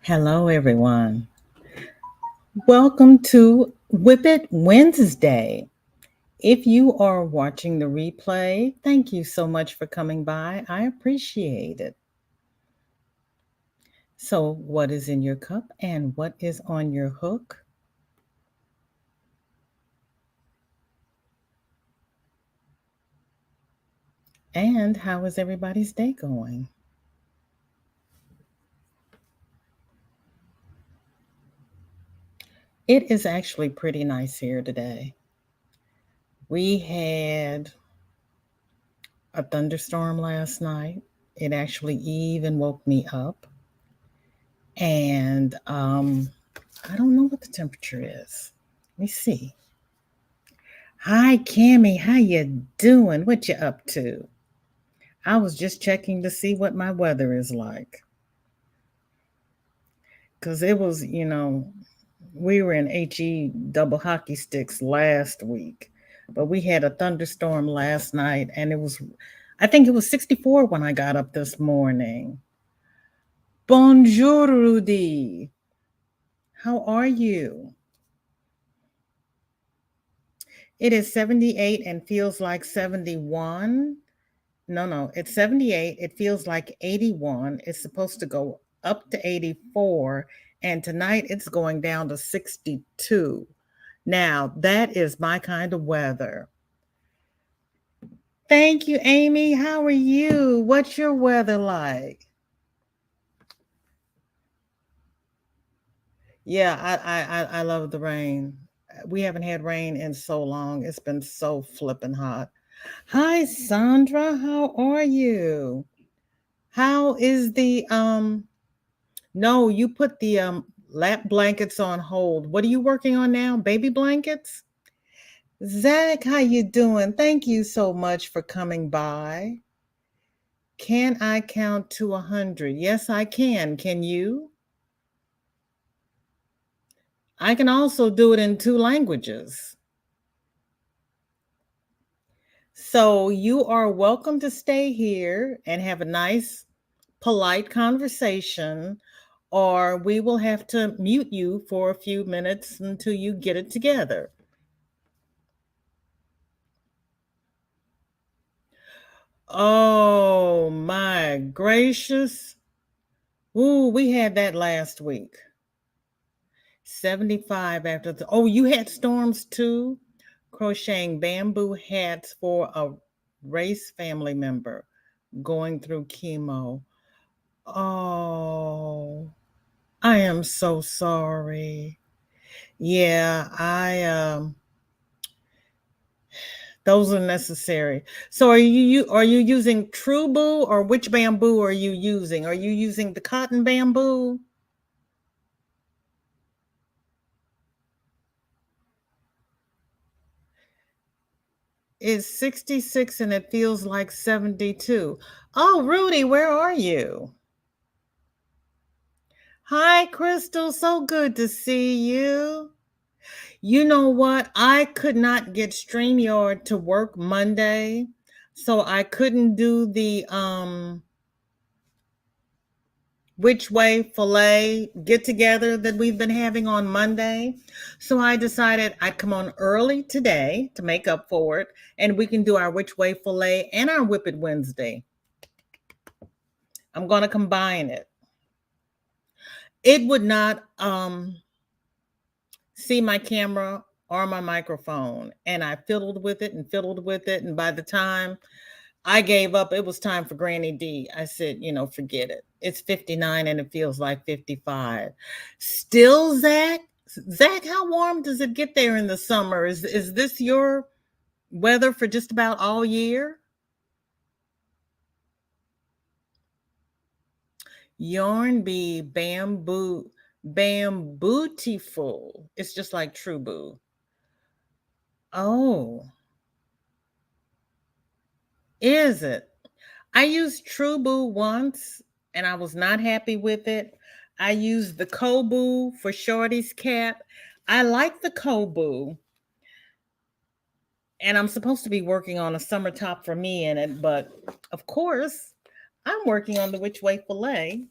Hello, everyone. Welcome to WIP It Wednesday. If you are watching the replay, thank you so much for coming by. I appreciate it. So, what is in your cup and what is on your hook? And how is everybody's day going? It is actually pretty nice here today. We had a thunderstorm last night. It actually even woke me up. And I don't know what the temperature is. Let me see. Hi, Cammy. How you doing? What you up to? I was just checking to see what my weather is like. Because it was, we were in HE double hockey sticks last week. But we had a thunderstorm last night, and I think it was 64 when I got up this morning. Bonjour, Rudy. How are you? It is 78 and feels like 71. No, it's 78. It feels like 81. It's supposed to go up to 84. And tonight it's going down to 62. Now, that is my kind of weather. Thank you, Amy. How are you? What's your weather like? Yeah, I love the rain. We haven't had rain in so long. It's been so flippin' hot. Hi, Sandra. How are you? How is the No, you put the lap blankets on hold. What are you working on now? Baby blankets? Zach, how you doing? Thank you so much for coming by. Can I count to 100? Yes, I can. Can you? I can also do it in 2 languages. So you are welcome to stay here and have a nice, polite conversation, or we will have to mute you for a few minutes until you get it together. Oh my gracious. Ooh, we had that last week. 75 after oh, you had storms too? Crocheting bamboo hats for a race family member going through chemo. Oh, I am so sorry. Yeah, those are necessary. So are you using True Boo, or which bamboo are you using? Are you using the cotton bamboo? It's 66 and it feels like 72. Oh, Rudy, where are you? Hi, Crystal. So good to see you. You know what? I could not get StreamYard to work Monday, so I couldn't do the which way filet get together that we've been having on Monday. So I decided I'd come on early today to make up for it, and we can do our which way filet and our WIP It Wednesday. I'm going to combine it. It would not see my camera or my microphone, and I fiddled with it and fiddled with it, and by the time I gave up, it was time for Granny D. I said, forget it. It's 59 and it feels like 55. Still, Zach, how warm does it get there in the summer? Is this your weather for just about all year? Yarn Bee bambootiful. It's just like True Boo. Oh, is it? I used True Boo once and I was not happy with it. I used the Kobu for Shorty's cap. I like the Kobu, and I'm supposed to be working on a summer top for me in it, but of course, I'm working on the Which Way Filet.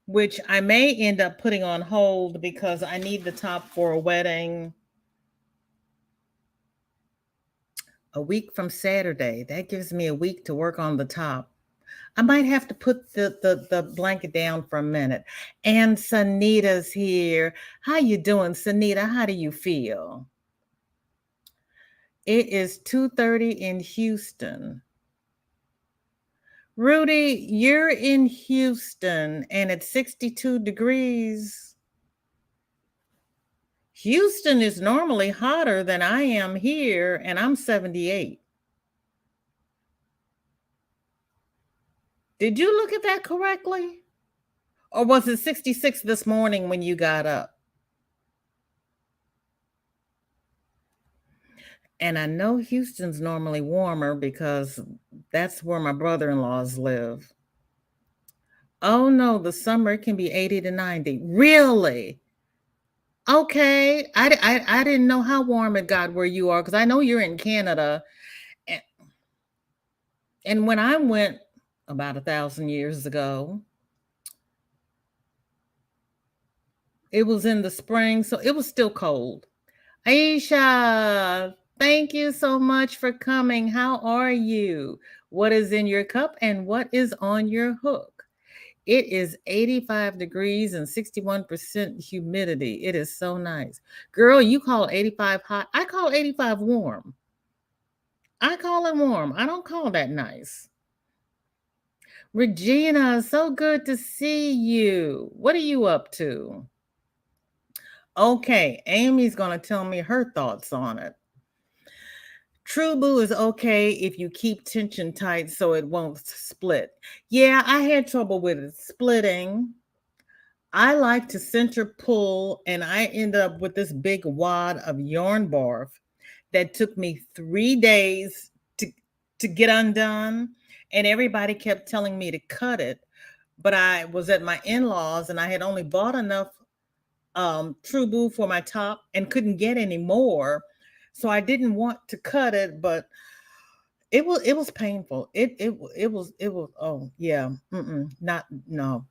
which I may end up putting on hold because I need the top for a wedding a week from Saturday. That gives me a week to work on the top. I might have to put the blanket down for a minute. And Sanita's here. How you doing, Sanita? How do you feel? It is 2:30 in Houston. Rudy, you're in Houston and it's 62 degrees. Houston is normally hotter than I am here, and I'm 78. Did you look at that correctly? Or was it 66 this morning when you got up? And I know Houston's normally warmer because that's where my brother-in-laws live. Oh no, the summer can be 80 to 90. Really? Okay. I didn't know how warm it got where you are because I know you're in Canada. And, and when I went about 1,000 years ago, it was in the spring, so it was still cold. Aisha, thank you so much for coming. How are you? What is in your cup and what is on your hook? It is 85 degrees and 61% humidity. It is so nice. Girl, you call 85 hot. I call 85 warm. I call it warm. I don't call that nice. Regina, so good to see you. What are you up to? Okay, Amy's going to tell me her thoughts on it. True Boo is okay if you keep tension tight so it won't split. Yeah, I had trouble with it splitting. I like to center pull, and I end up with this big wad of yarn barf that took me 3 days to get undone. And everybody kept telling me to cut it. But I was at my in-laws and I had only bought enough True Boo for my top and couldn't get any more. So I didn't want to cut it, but it was painful. It was oh yeah. Not no.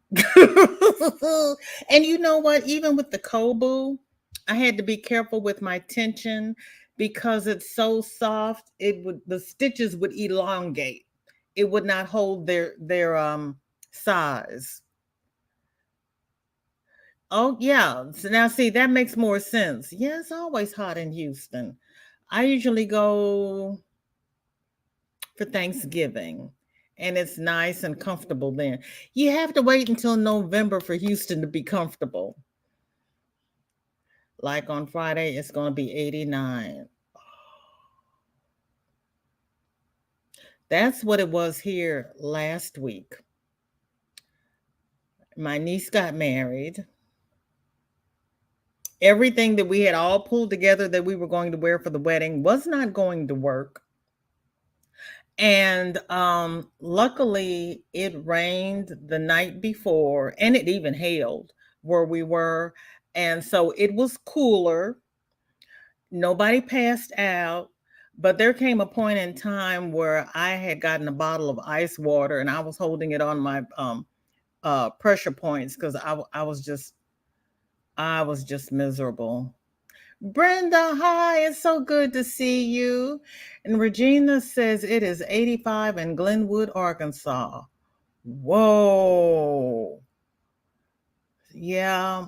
And you know what? Even with the Kobu, I had to be careful with my tension because it's so soft, the stitches would elongate. It would not hold their size. Oh, yeah. So now see, that makes more sense. Yeah, it's always hot in Houston. I usually go for Thanksgiving, and it's nice and comfortable then. You have to wait until November for Houston to be comfortable. Like on Friday, it's going to be 89. That's what it was here last week. My niece got married. Everything that we had all pulled together that we were going to wear for the wedding was not going to work. And luckily, it rained the night before, and it even hailed where we were. And so it was cooler. Nobody passed out. But there came a point in time where I had gotten a bottle of ice water and I was holding it on my pressure points because I was just miserable. Brenda, hi, it's so good to see you. And Regina says it is 85 in Glenwood, Arkansas. Whoa. Yeah.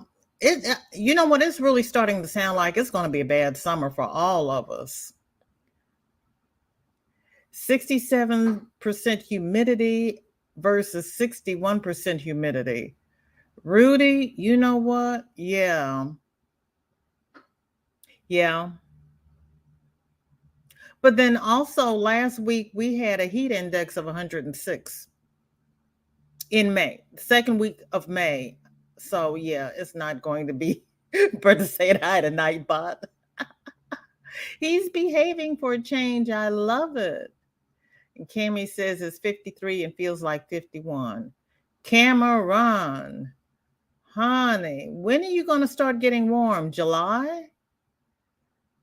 You know what? It's really starting to sound like it's going to be a bad summer for all of us. 67% humidity versus 61% humidity. Rudy, you know what? Yeah. Yeah. But then also last week we had a heat index of 106 in May, second week of May. So yeah, it's not going to be Bertha said hi to Nightbot. He's behaving for a change. I love it. And Cammy says it's 53 and feels like 51. Cameron, honey, when are you going to start getting warm? July?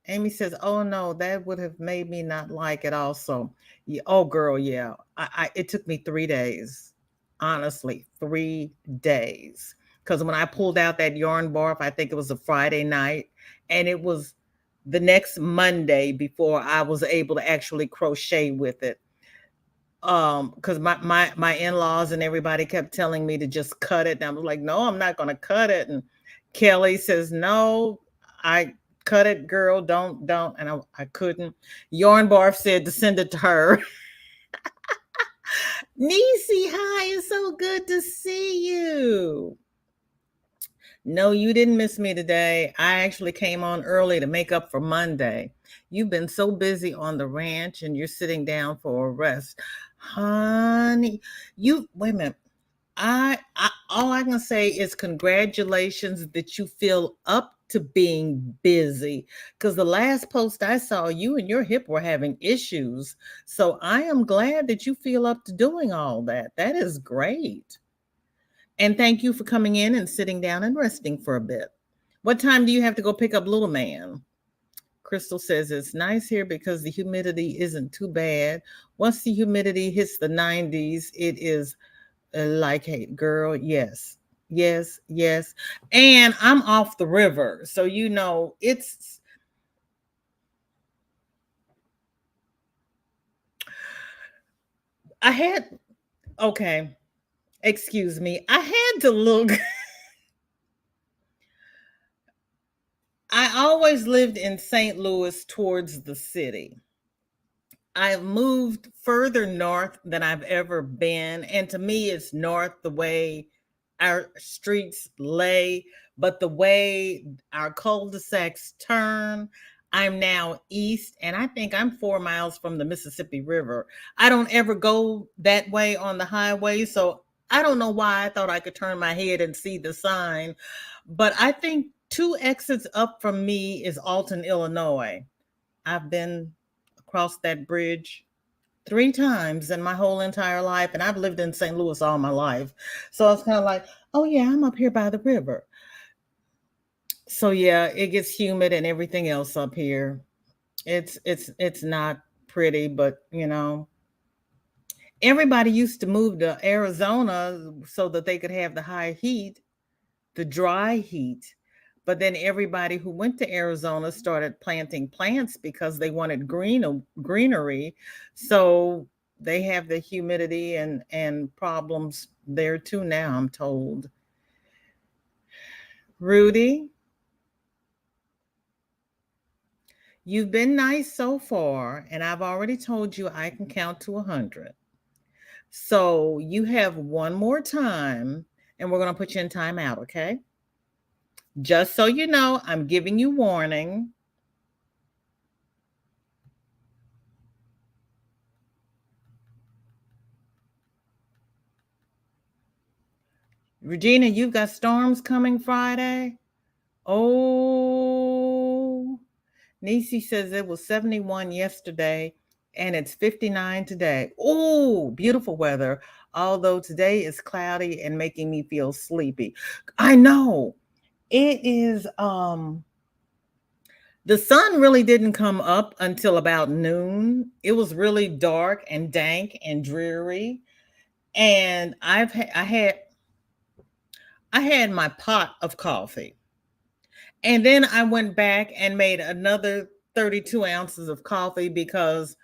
Amy says, "Oh no, that would have made me not like it." Also, yeah, oh girl, yeah. It took me 3 days. Honestly, 3 days. Because when I pulled out that yarn barf, I think it was a Friday night, and it was the next Monday before I was able to actually crochet with it. Because my in-laws and everybody kept telling me to just cut it. And I was like, no, I'm not gonna cut it. And Kelly says, no, I cut it, girl, don't. And I couldn't. Yarn barf said to send it to her. Niecy, hi, it's so good to see you. No, you didn't miss me today. I actually came on early to make up for Monday. You've been so busy on the ranch and you're sitting down for a rest. Honey, you wait a minute. I all I can say is congratulations that you feel up to being busy. Because the last post I saw, you and your hip were having issues. So I am glad that you feel up to doing all that. That is great. And thank you for coming in and sitting down and resting for a bit. What time do you have to go pick up little man? Crystal says it's nice here because the humidity isn't too bad. Once the humidity hits the 90s, it is like, hey, girl, yes, yes, yes. And I'm off the river. So, it's, I had, okay, excuse me. I had to look. I always lived in St. Louis towards the city. I've moved further north than I've ever been. And to me, it's north the way our streets lay, but the way our cul-de-sacs turn, I'm now east, and I think I'm 4 miles from the Mississippi River. I don't ever go that way on the highway, so I don't know why I thought I could turn my head and see the sign. But I think two exits up from me is Alton, Illinois. I've been across that bridge 3 times in my whole entire life, and I've lived in St. Louis all my life. So I was kind of like, oh yeah, I'm up here by the river. So yeah, it gets humid and everything else up here. It's not pretty, but everybody used to move to Arizona so that they could have the high heat, the dry heat. But then everybody who went to Arizona started planting plants because they wanted greenery. So they have the humidity and problems there too now, I'm told. Rudy, you've been nice so far, and I've already told you I can count to 100. So you have one more time, and we're going to put you in timeout, okay? Just so you know, I'm giving you warning. Regina, you've got storms coming Friday? Oh, Niecy says it was 71 yesterday and it's 59 today. Oh, beautiful weather. Although today is cloudy and making me feel sleepy. I know. It is the sun really didn't come up until about noon. It was really dark and dank and dreary. And I had my pot of coffee. And then I went back and made another 32 ounces of coffee because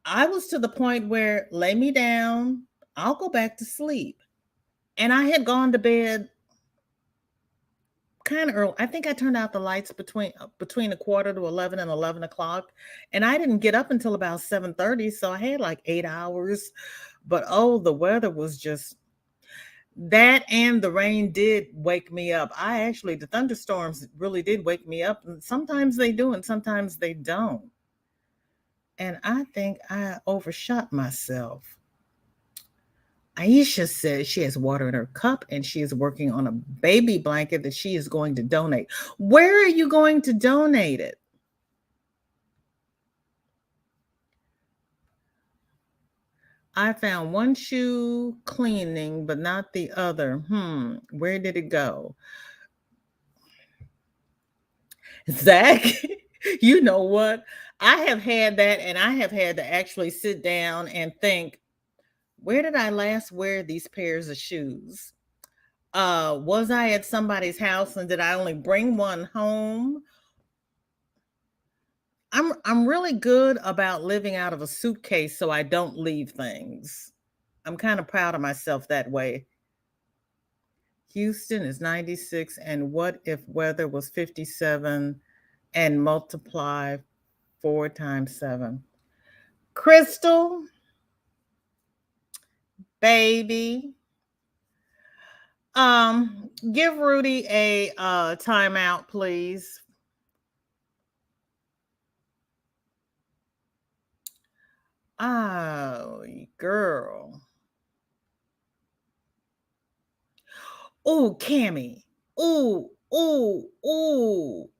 I was to the point where lay me down, I'll go back to sleep. And I had gone to bed kind of early. I think I turned out the lights between a quarter to 11 and 11 o'clock. And I didn't get up until about 7:30. So I had like 8 hours. But oh, the weather was just that, and the rain did wake me up. The thunderstorms really did wake me up. And sometimes they do, and sometimes they don't. And I think I overshot myself. Aisha says she has water in her cup and she is working on a baby blanket that she is going to donate. Where are you going to donate it? I found one shoe cleaning, but not the other. Where did it go? Zach, you know what? I have had that, and I have had to actually sit down and think, Where did I last wear these pairs of shoes? Was I at somebody's house and did I only bring one home? I'm really good about living out of a suitcase so I don't leave things. I'm kind of proud of myself that way. Houston is 96, and what if weather was 57 and multiply 4 times 7? Crystal, baby, give Rudy a timeout, please. Oh, girl. Oh, Cammy. Oh, oh, oh.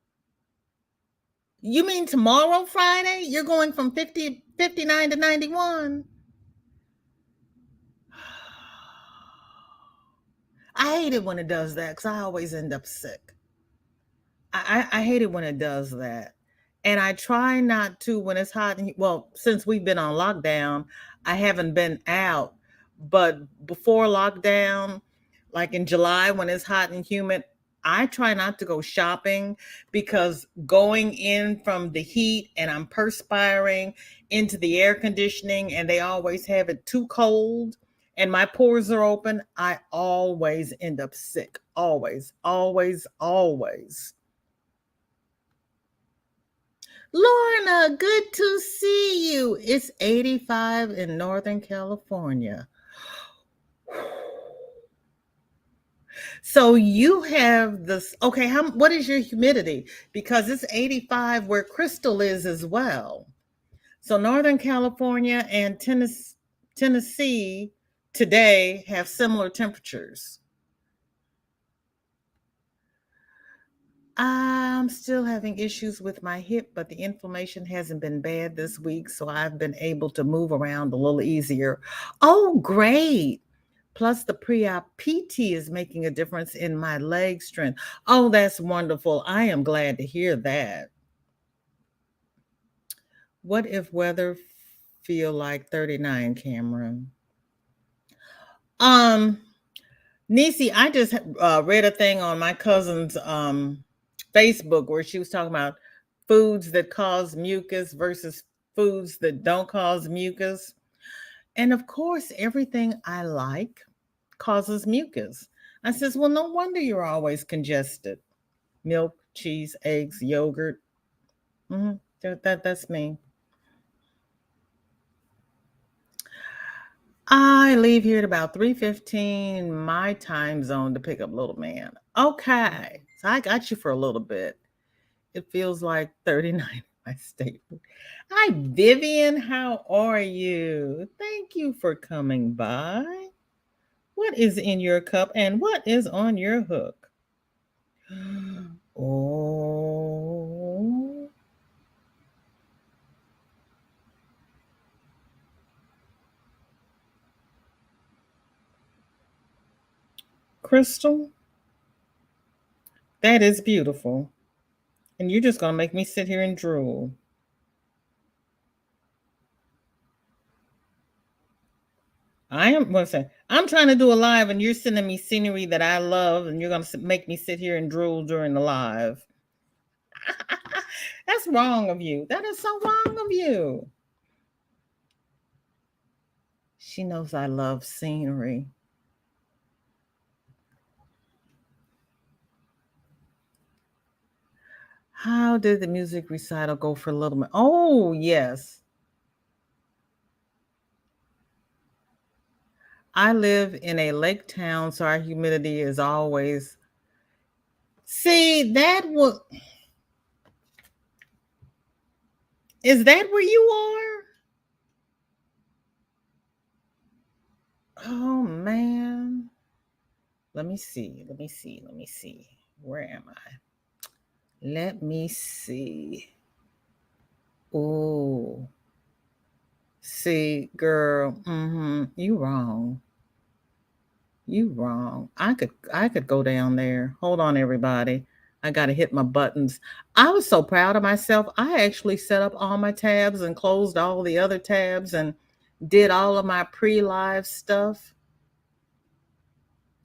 You mean tomorrow, Friday? You're going from 59 to 91? I hate it when it does that because I always end up sick. I hate it when it does that. And I try not to when it's hot. Well, since we've been on lockdown, I haven't been out. But before lockdown, like in July when it's hot and humid, I try not to go shopping because going in from the heat and I'm perspiring into the air conditioning and they always have it too cold and my pores are open, I always end up sick. Always, always, always. Lorna, good to see you. It's 85 in Northern California. So you have this. Okay, what is your humidity? Because it's 85 where Crystal is as well. So Northern California and Tennessee today have similar temperatures. I'm still having issues with my hip, but the inflammation hasn't been bad this week, so I've been able to move around a little easier. Oh, great. Plus, the pre-op PT is making a difference in my leg strength. Oh, that's wonderful. I am glad to hear that. What if weather feel like 39, Cameron? Nisi, I just read a thing on my cousin's Facebook where she was talking about foods that cause mucus versus foods that don't cause mucus. And of course, everything I like causes mucus. I says, well, no wonder you're always congested. Milk, cheese, eggs, yogurt. That's me. I leave here at about 3:15 my time zone to pick up little man. Okay. So I got you for a little bit. It feels like 39 my state. Hi, Vivian. How are you? Thank you for coming by. What is in your cup and what is on your hook? Oh. Crystal, that is beautiful. And you're just going to make me sit here and drool. I'm trying to do a live and you're sending me scenery that I love and you're going to make me sit here and drool during the live. That's wrong of you. That is so wrong of you. She knows I love scenery. How did the music recital go for Little Man? Oh, yes. I live in a lake town, so our humidity is always. See, that was. Is that where you are? Oh, man. Let me see. Where am I? Let me see. Oh. See, girl, you wrong. You wrong. I could go down there. Hold on, everybody. I got to hit my buttons. I was so proud of myself. I actually set up all my tabs and closed all the other tabs and did all of my pre-live stuff,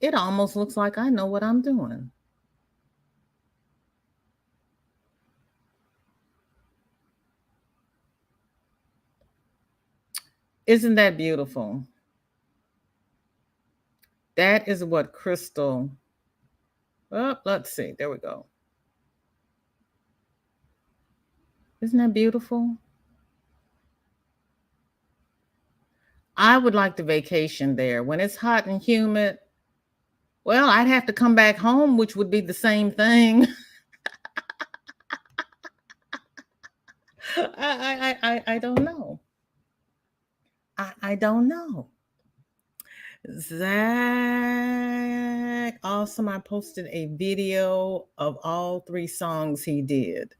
it almost looks like I know what I'm doing. Isn't that beautiful? That is what Crystal, oh, let's see, there we go. Isn't that beautiful? I would like to vacation there. When it's hot and humid, well, I'd have to come back home, which would be the same thing. I don't know. I don't know. Zach, awesome. I posted a video of all 3 songs he did.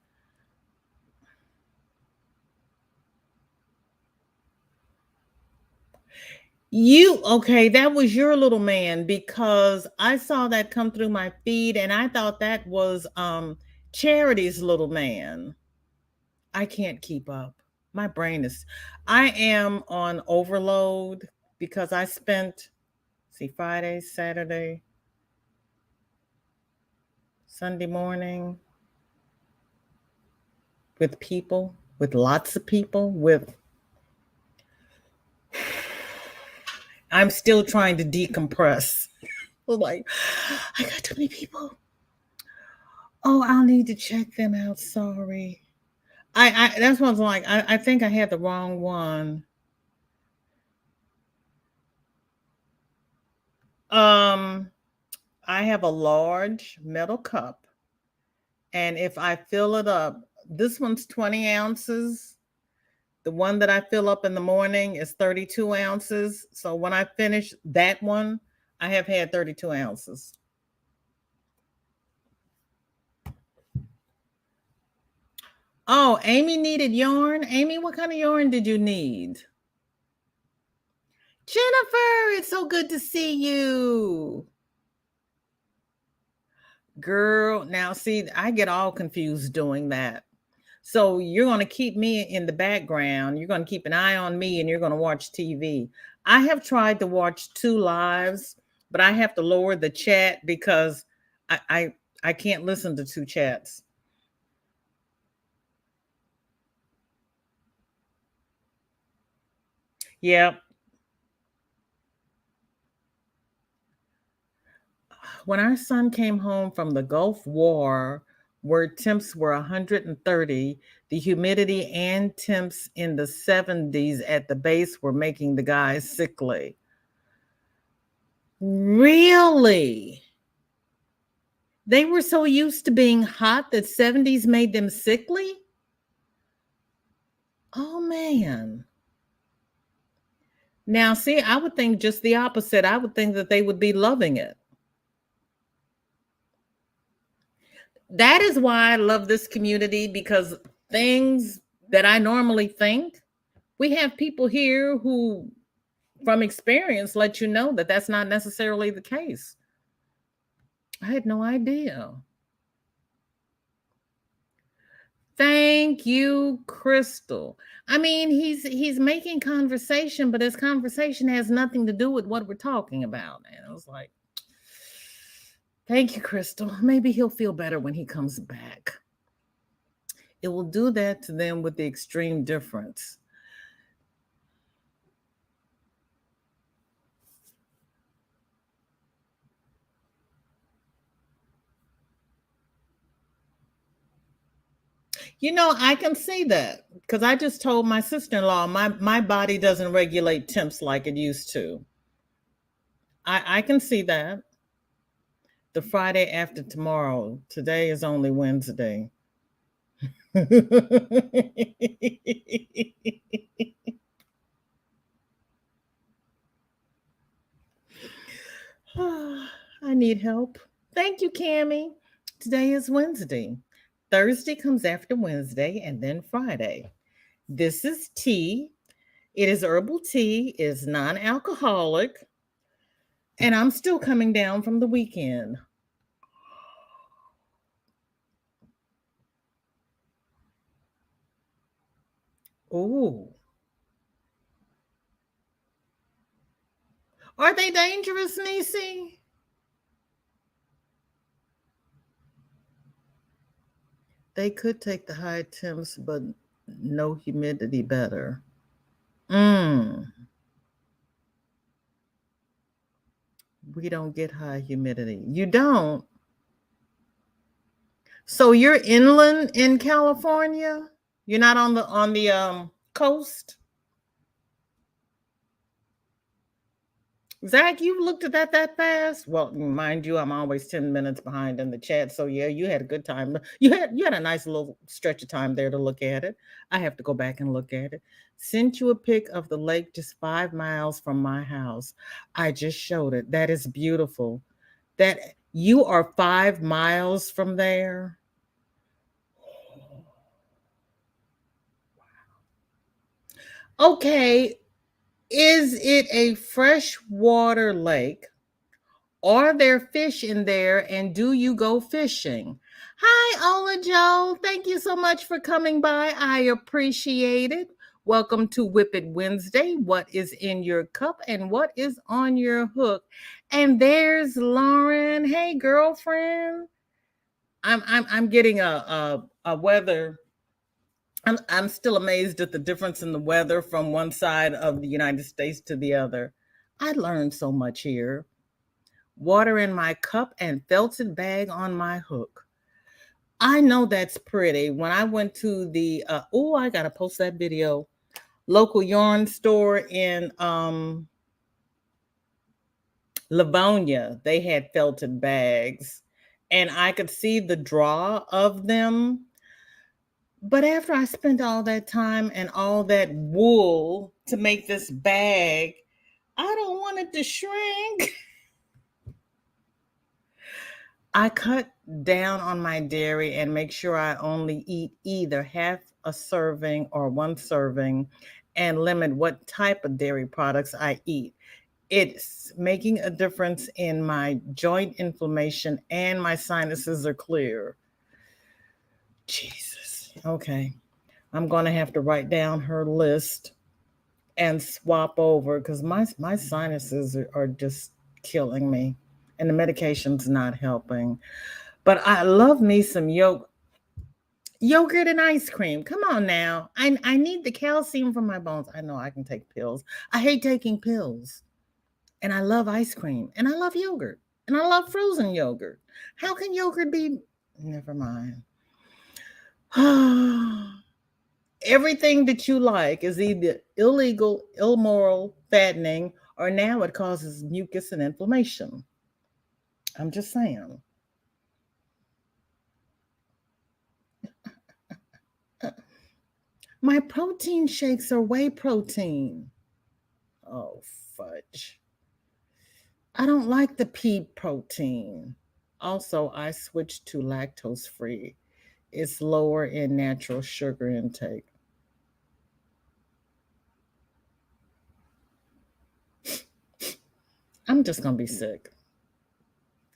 Okay, that was your little man, because I saw that come through my feed and I thought that was Charity's little man. I can't keep up. My brain is, I am on overload because I spent, see, Friday, Saturday, Sunday morning with people, with lots of people, I'm still trying to decompress. Like, I got too many people. Oh, I'll need to check them out. Sorry. That's what I was like. I think I had the wrong one. Um, I have a large metal cup, and if I fill it up, this one's 20 ounces. The one that I fill up in the morning is 32 ounces. So when I finish that one, I have had 32 ounces. Oh, Amy needed yarn. Amy, what kind of yarn did you need? Jennifer, it's so good to see you. Girl, now see, I get all confused doing that. So you're going to keep me in the background. You're going to keep an eye on me and you're going to watch TV. I have tried to watch 2 lives, but I have to lower the chat because I can't listen to 2 chats. Yeah. When our son came home from the Gulf War, where temps were 130, the humidity and temps in the 70s at the base were making the guys sickly. Really? They were so used to being hot that 70s made them sickly? Oh, man. Now, see, I would think just the opposite. I would think that they would be loving it. That is why I love this community, because things that I normally think, we have people here who, from experience, let you know that that's not necessarily the case. I had no idea. Thank you, Crystal. I mean, he's making conversation, but his conversation has nothing to do with what we're talking about. And I was like, thank you, Crystal. Maybe he'll feel better when he comes back. It will do that to them with the extreme difference. You know, I can see that because I just told my sister-in-law my body doesn't regulate temps like it used to. I can see that. The Friday after tomorrow. Today is only Wednesday. I need help. Thank you, Cammie. Today is Wednesday. Thursday comes after Wednesday and then Friday. This is tea. It is herbal tea, it is non-alcoholic, and I'm still coming down from the weekend. Ooh. Are they dangerous, Niecy? They could take the high temps, but no humidity better. We don't get high humidity. You don't? So you're inland in California? You're not on the coast? Zach, you looked at that fast? Well, mind you, I'm always 10 minutes behind in the chat. So yeah, you had a good time. You had a nice little stretch of time there to look at it. I have to go back and look at it. Sent you a pic of the lake just 5 miles from my house. I just showed it. That is beautiful. That you are 5 miles from there. Okay. Is it a freshwater lake? Are there fish in there? And do you go fishing? Hi, Ola Joe. Thank you so much for coming by. I appreciate it. Welcome to WIP It Wednesday. What is in your cup and what is on your hook? And there's Lauren. Hey, girlfriend. I'm getting a weather. I'm still amazed at the difference in the weather from one side of the United States to the other. I learned so much here. Water in my cup and felted bag on my hook. I know that's pretty. When I went to the I gotta post that video. Local yarn store in Livonia, they had felted bags, and I could see the draw of them. But after I spent all that time and all that wool to make this bag, I don't want it to shrink. I cut down on my dairy and make sure I only eat either half a serving or one serving and limit what type of dairy products I eat. It's making a difference in my joint inflammation and my sinuses are clear. Jesus. Okay. I'm going to have to write down her list and swap over because my sinuses are just killing me and the medication's not helping. But I love me some yogurt and ice cream. Come on now. I need the calcium for my bones. I know I can take pills. I hate taking pills. And I love ice cream. And I love yogurt. And I love frozen yogurt. How can yogurt be? Never mind. Everything that you like is either illegal, immoral, fattening, or now it causes mucus and inflammation. I'm just saying. My protein shakes are whey protein. Oh, fudge. I don't like the pea protein. Also, I switched to lactose free. It's lower in natural sugar intake. I'm just gonna be sick.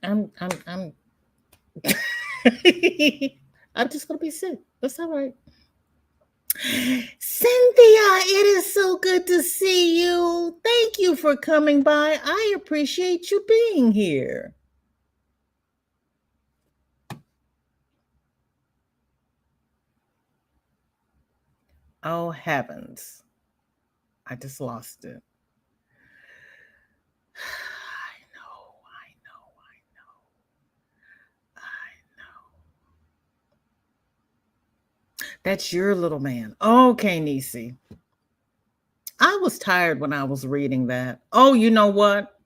I'm I'm just gonna be sick. That's all right. Cynthia, it is so good to see you. Thank you for coming by. I appreciate you being here. Oh, heavens. I just lost it. I know. That's your little man. Okay, Niecy. I was tired when I was reading that. Oh, you know what?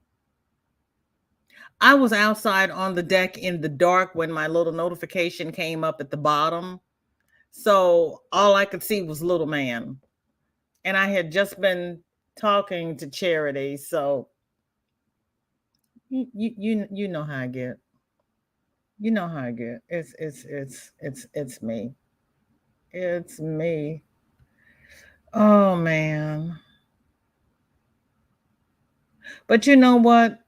I was outside on the deck in the dark when my little notification came up at the bottom. So all I could see was little man. And I had just been talking to Charity. So you know how I get. You know how I get. It's me. It's me. Oh man. But you know what?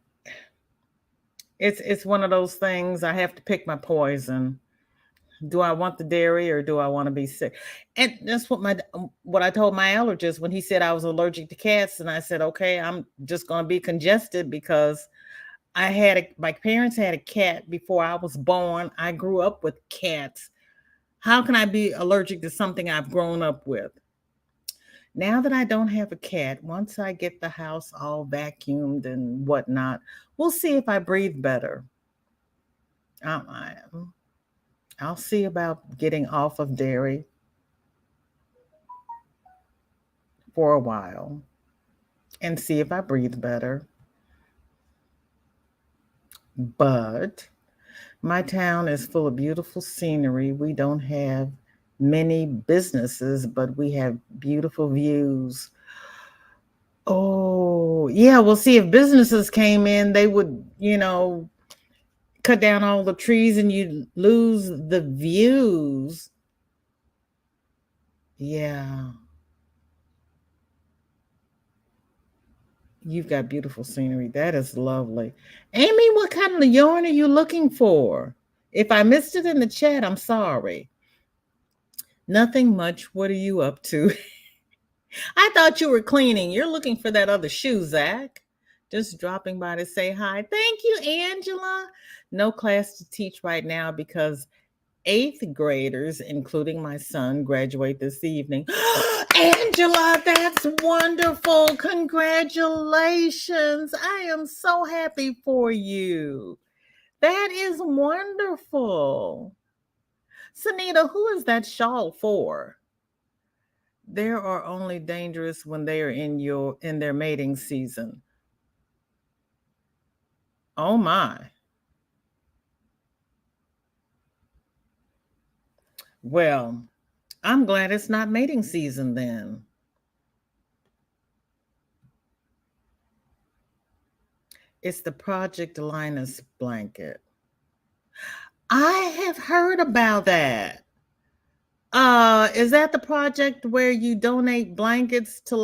It's one of those things I have to pick my poison. Do I want the dairy or do I want to be sick? And that's what I told my allergist when he said I was allergic to cats. And I said, okay, I'm just going to be congested because my parents had a cat before I was born. I grew up with cats. How can I be allergic to something I've grown up with? Now that I don't have a cat, once I get the house all vacuumed and whatnot, we'll see if I breathe better. I'll see about getting off of dairy for a while and see if I breathe better. But my town is full of beautiful scenery. We don't have many businesses, but we have beautiful views. Oh, yeah. Well, see, if businesses came in, they would, cut down all the trees and you lose the views. Yeah. You've got beautiful scenery. That is lovely. Amy, what kind of yarn are you looking for? If I missed it in the chat, I'm sorry. Nothing much. What are you up to? I thought you were cleaning. You're looking for that other shoe, Zach. Just dropping by to say hi. Thank you, Angela. No class to teach right now because eighth graders, including my son, graduate this evening. Angela, that's wonderful. Congratulations. I am so happy for you. That is wonderful. Sunita, who is that shawl for? They are only dangerous when they are in their mating season. Oh my. Well, I'm glad it's not mating season then. It's the Project Linus blanket. I have heard about that. Is that the project where you donate blankets to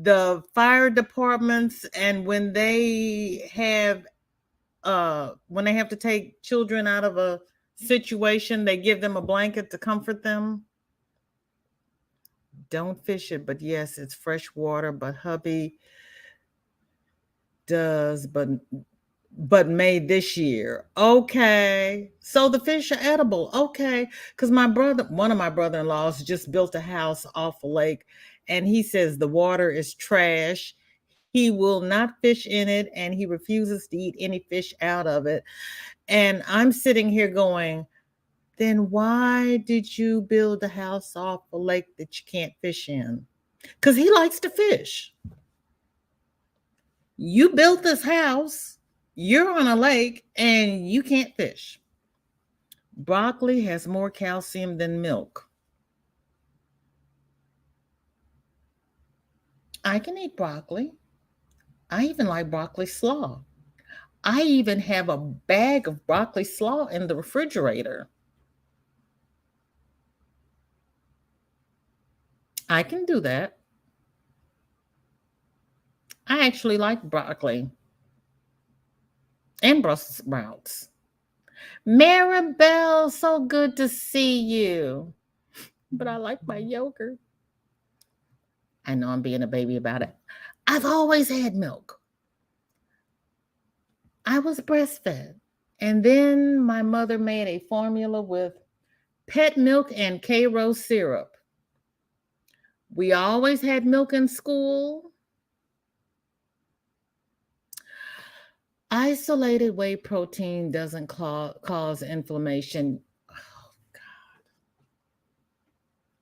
the fire departments, and when they have to take children out of a situation, they give them a blanket to comfort them? Don't fish it, but yes, it's fresh water, but hubby does, but made this year. Okay. So the fish are edible. Okay. Because one of my brother-in-laws just built a house off a lake, and he says the water is trash. He will not fish in it, and he refuses to eat any fish out of it. And I'm sitting here going, then why did you build a house off a lake that you can't fish in? Because he likes to fish. You built this house, you're on a lake, and you can't fish. Broccoli has more calcium than milk. I can eat broccoli. I even like broccoli slaw. I even have a bag of broccoli slaw in the refrigerator. I can do that. I actually like broccoli and Brussels sprouts. Maribel, so good to see you. But I like my yogurt. I know I'm being a baby about it. I've always had milk. I was breastfed. And then my mother made a formula with pet milk and Karo syrup. We always had milk in school. Isolated whey protein doesn't cause inflammation. Oh, God.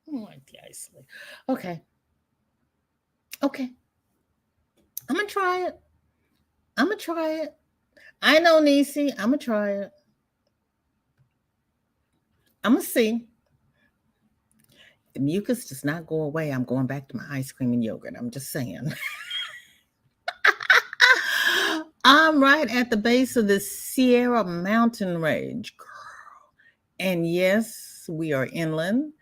I don't like the isolate. Okay. I'm going to try it. I know, Nisi. I'm going to try it. I'm going to see. The mucus does not go away. I'm going back to my ice cream and yogurt. I'm just saying. I'm right at the base of the Sierra mountain range, girl. And yes, we are inland,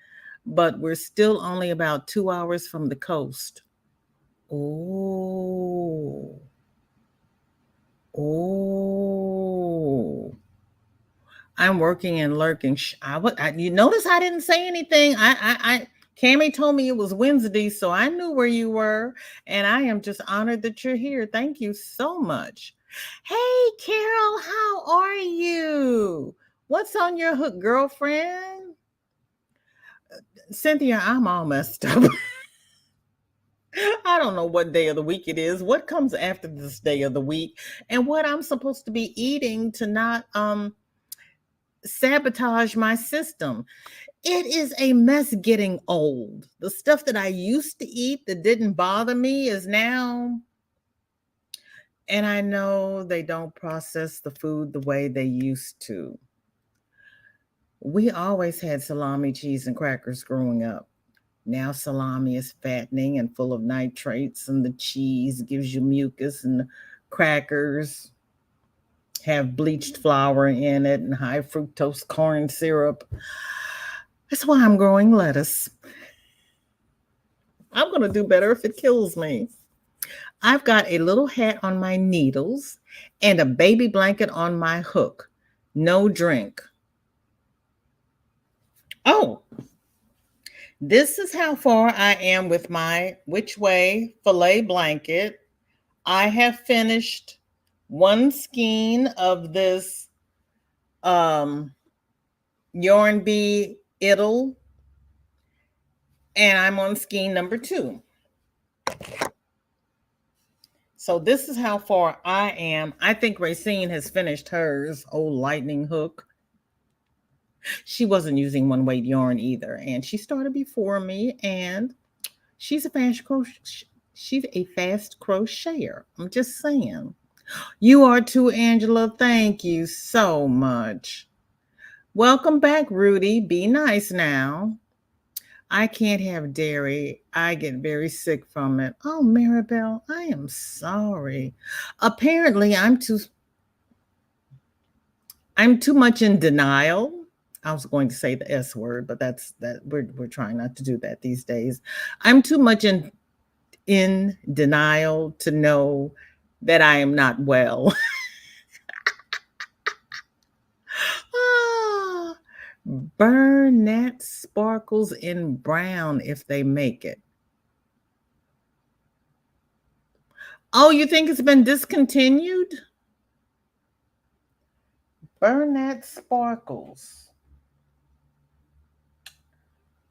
but we're still only about 2 hours from the coast. Oh. I'm working and lurking. You notice I didn't say anything. Cammie told me it was Wednesday, so I knew where you were, and I am just honored that you're here. Thank you so much. Hey, Carol, how are you? What's on your hook, girlfriend? Cynthia, I'm all messed up. I don't know what day of the week it is, what comes after this day of the week, and what I'm supposed to be eating to not sabotage my system. It is a mess getting old. The stuff that I used to eat that didn't bother me is now, and I know they don't process the food the way they used to. We always had salami, cheese, and crackers growing up. Now salami is fattening and full of nitrates, and the cheese gives you mucus, and the crackers have bleached flour in it and high fructose corn syrup. That's why I'm growing lettuce. I'm going to do better if it kills me. I've got a little hat on my needles and a baby blanket on my hook. No drink. Oh, this is how far I am with my Which Way filet blanket. I have finished one skein of this Yarn Bee Idyll, and I'm on skein number 2. So this is how far I am. I think Racine has finished hers. Old lightning hook. She wasn't using one weight yarn either, and she started before me. And she's a fast crocheter. I'm just saying. You are too, Angela. Thank you so much. Welcome back, Rudy. Be nice now. I can't have dairy. I get very sick from it. Oh, Maribel, I am sorry. Apparently, I'm too much in denial. I was going to say the S word, but that's that we're trying not to do that these days. I'm too much in denial to know that I am not well. Ah, Burnett sparkles in brown if they make it. Oh, you think it's been discontinued? Burnett sparkles.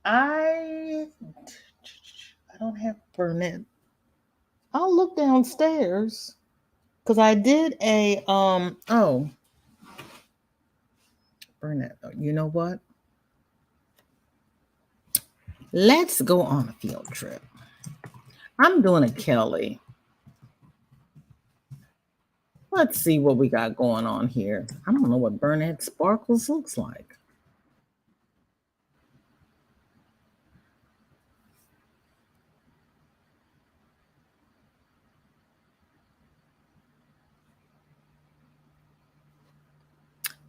I don't have Burnett. I'll look downstairs because I did a Burnett. You know what? Let's go on a field trip. I'm doing a Kelly. Let's see what we got going on here. I don't know what Burnett Sparkles looks like.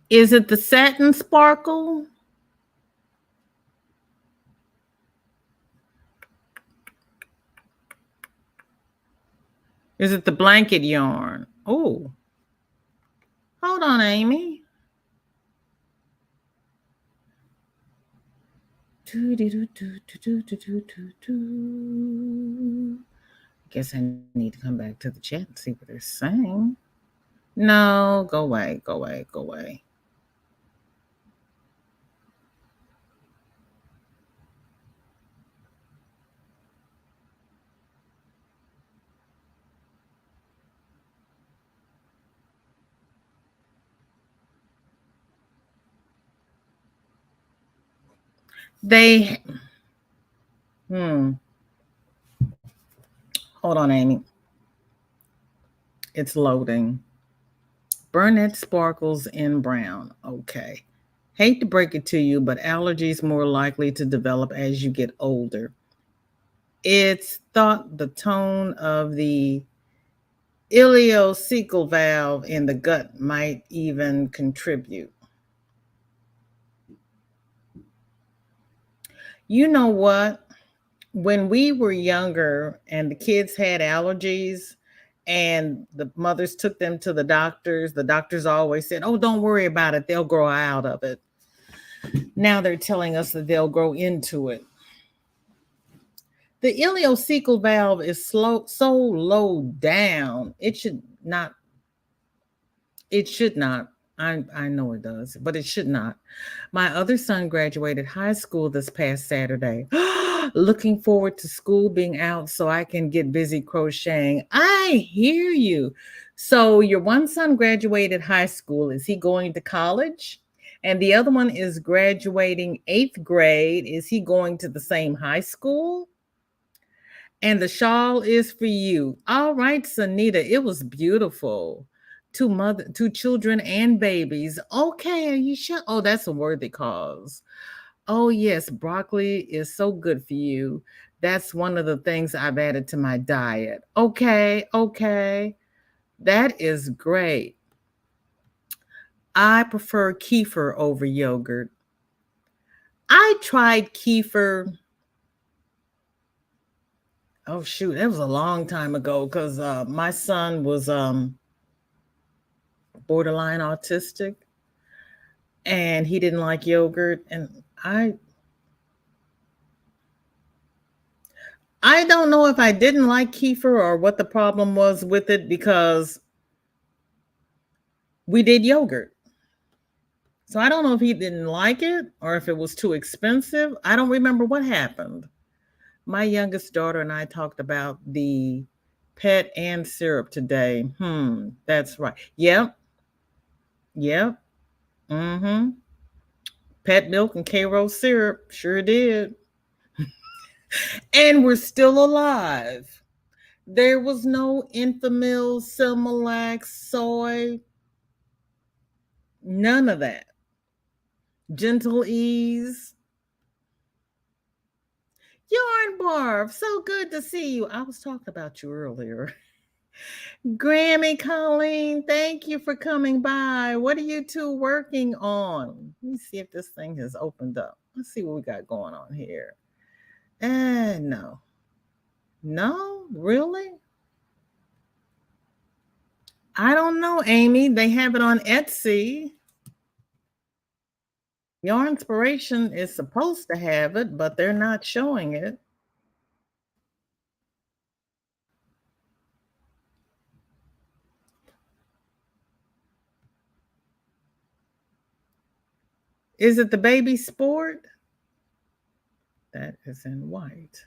Is it the satin sparkle? Is it the blanket yarn? Oh, hold on, Amy. Guess I need to come back to the chat and see what they're saying. No, go away, go away, go away. They, hold on, Amy. It's loading. Burnett sparkles in brown. Okay. Hate to break it to you, but allergies more likely to develop as you get older. It's thought the tone of the ileocecal valve in the gut might even contribute. You know what? When we were younger and the kids had allergies, and the mothers took them to the doctors. The doctors always said, "Oh, don't worry about it. They'll grow out of it." Now they're telling us that they'll grow into it. The ileocecal valve is so low down. It should not. It should not. I know it does, but it should not. My other son graduated high school this past Saturday. Looking forward to school being out so I can get busy crocheting. I hear you. So your one son graduated high school. Is he going to college? And the other one is graduating 8th grade. Is he going to the same high school? And the shawl is for you. All right, Sanita, it was beautiful. Two children and babies. Okay, are you sure? Oh, that's a worthy cause. Oh, yes, broccoli is so good for you. That's one of the things I've added to my diet. Okay, okay. That is great. I prefer kefir over yogurt. I tried kefir. Oh, shoot, it was a long time ago because my son was borderline autistic and he didn't like yogurt. And I don't know if I didn't like kefir or what the problem was with it because we did yogurt. So I don't know if he didn't like it or if it was too expensive. I don't remember what happened. My youngest daughter and I talked about the pet and syrup today. That's right. Yep. Yep. Mm-hmm. Pet milk and Karo syrup. Sure did. And we're still alive. There was no Enfamil, Similac, soy, none of that. Gentle Ease. Yarn Barf, so good to see you. I was talking about you earlier. Grammy Colleen, thank you for coming by. What are you two working on? Let me see if this thing has opened up. Let's see what we got going on here. No. No, really? I don't know, Amy. They have it on Etsy. Your Inspiration is supposed to have it, but they're not showing it. Is it the baby sport? That is in white.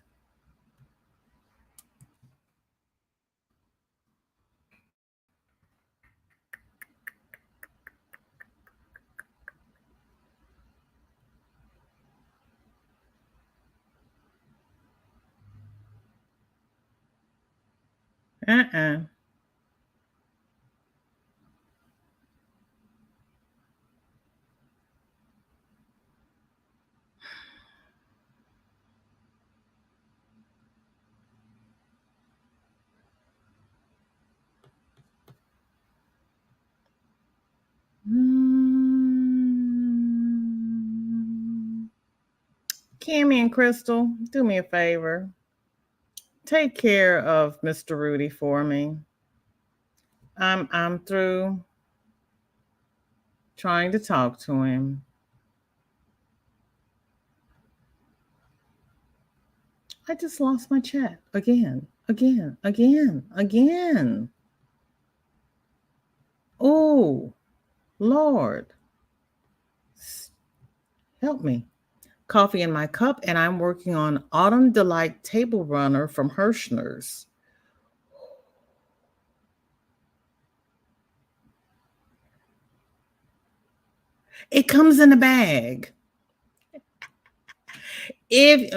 Uh-uh. Cammy and Crystal, do me a favor. Take care of Mr. Rudy for me. I'm through trying to talk to him. I just lost my chat again. Oh, Lord. Help me. Coffee in my cup, and I'm working on Autumn Delight Table Runner from Herrschners. It comes in a bag. It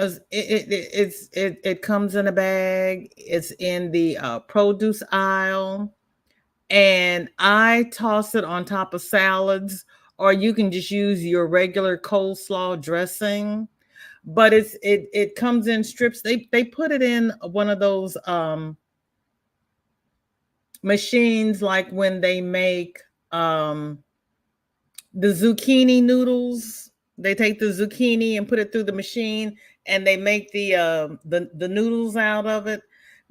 comes in a bag. It's in the produce aisle, and I toss it on top of salads, or you can just use your regular coleslaw dressing. But it comes in strips. They put it in one of those machines like when they make the zucchini noodles. They take the zucchini and put it through the machine, and they make the noodles out of it.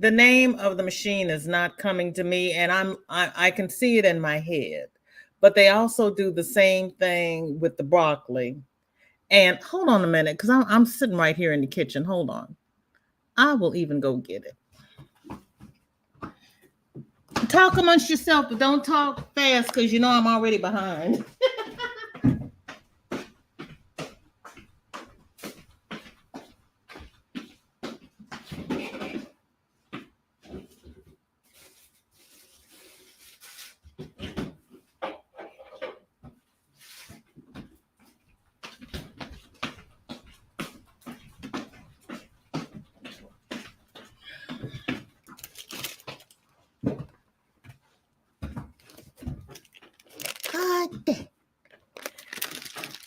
The name of the machine is not coming to me, and I can see it in my head. But they also do the same thing with the broccoli. And hold on a minute, because I'm sitting right here in the kitchen. Hold on. I will even go get it. Talk amongst yourself, but don't talk fast because you know I'm already behind.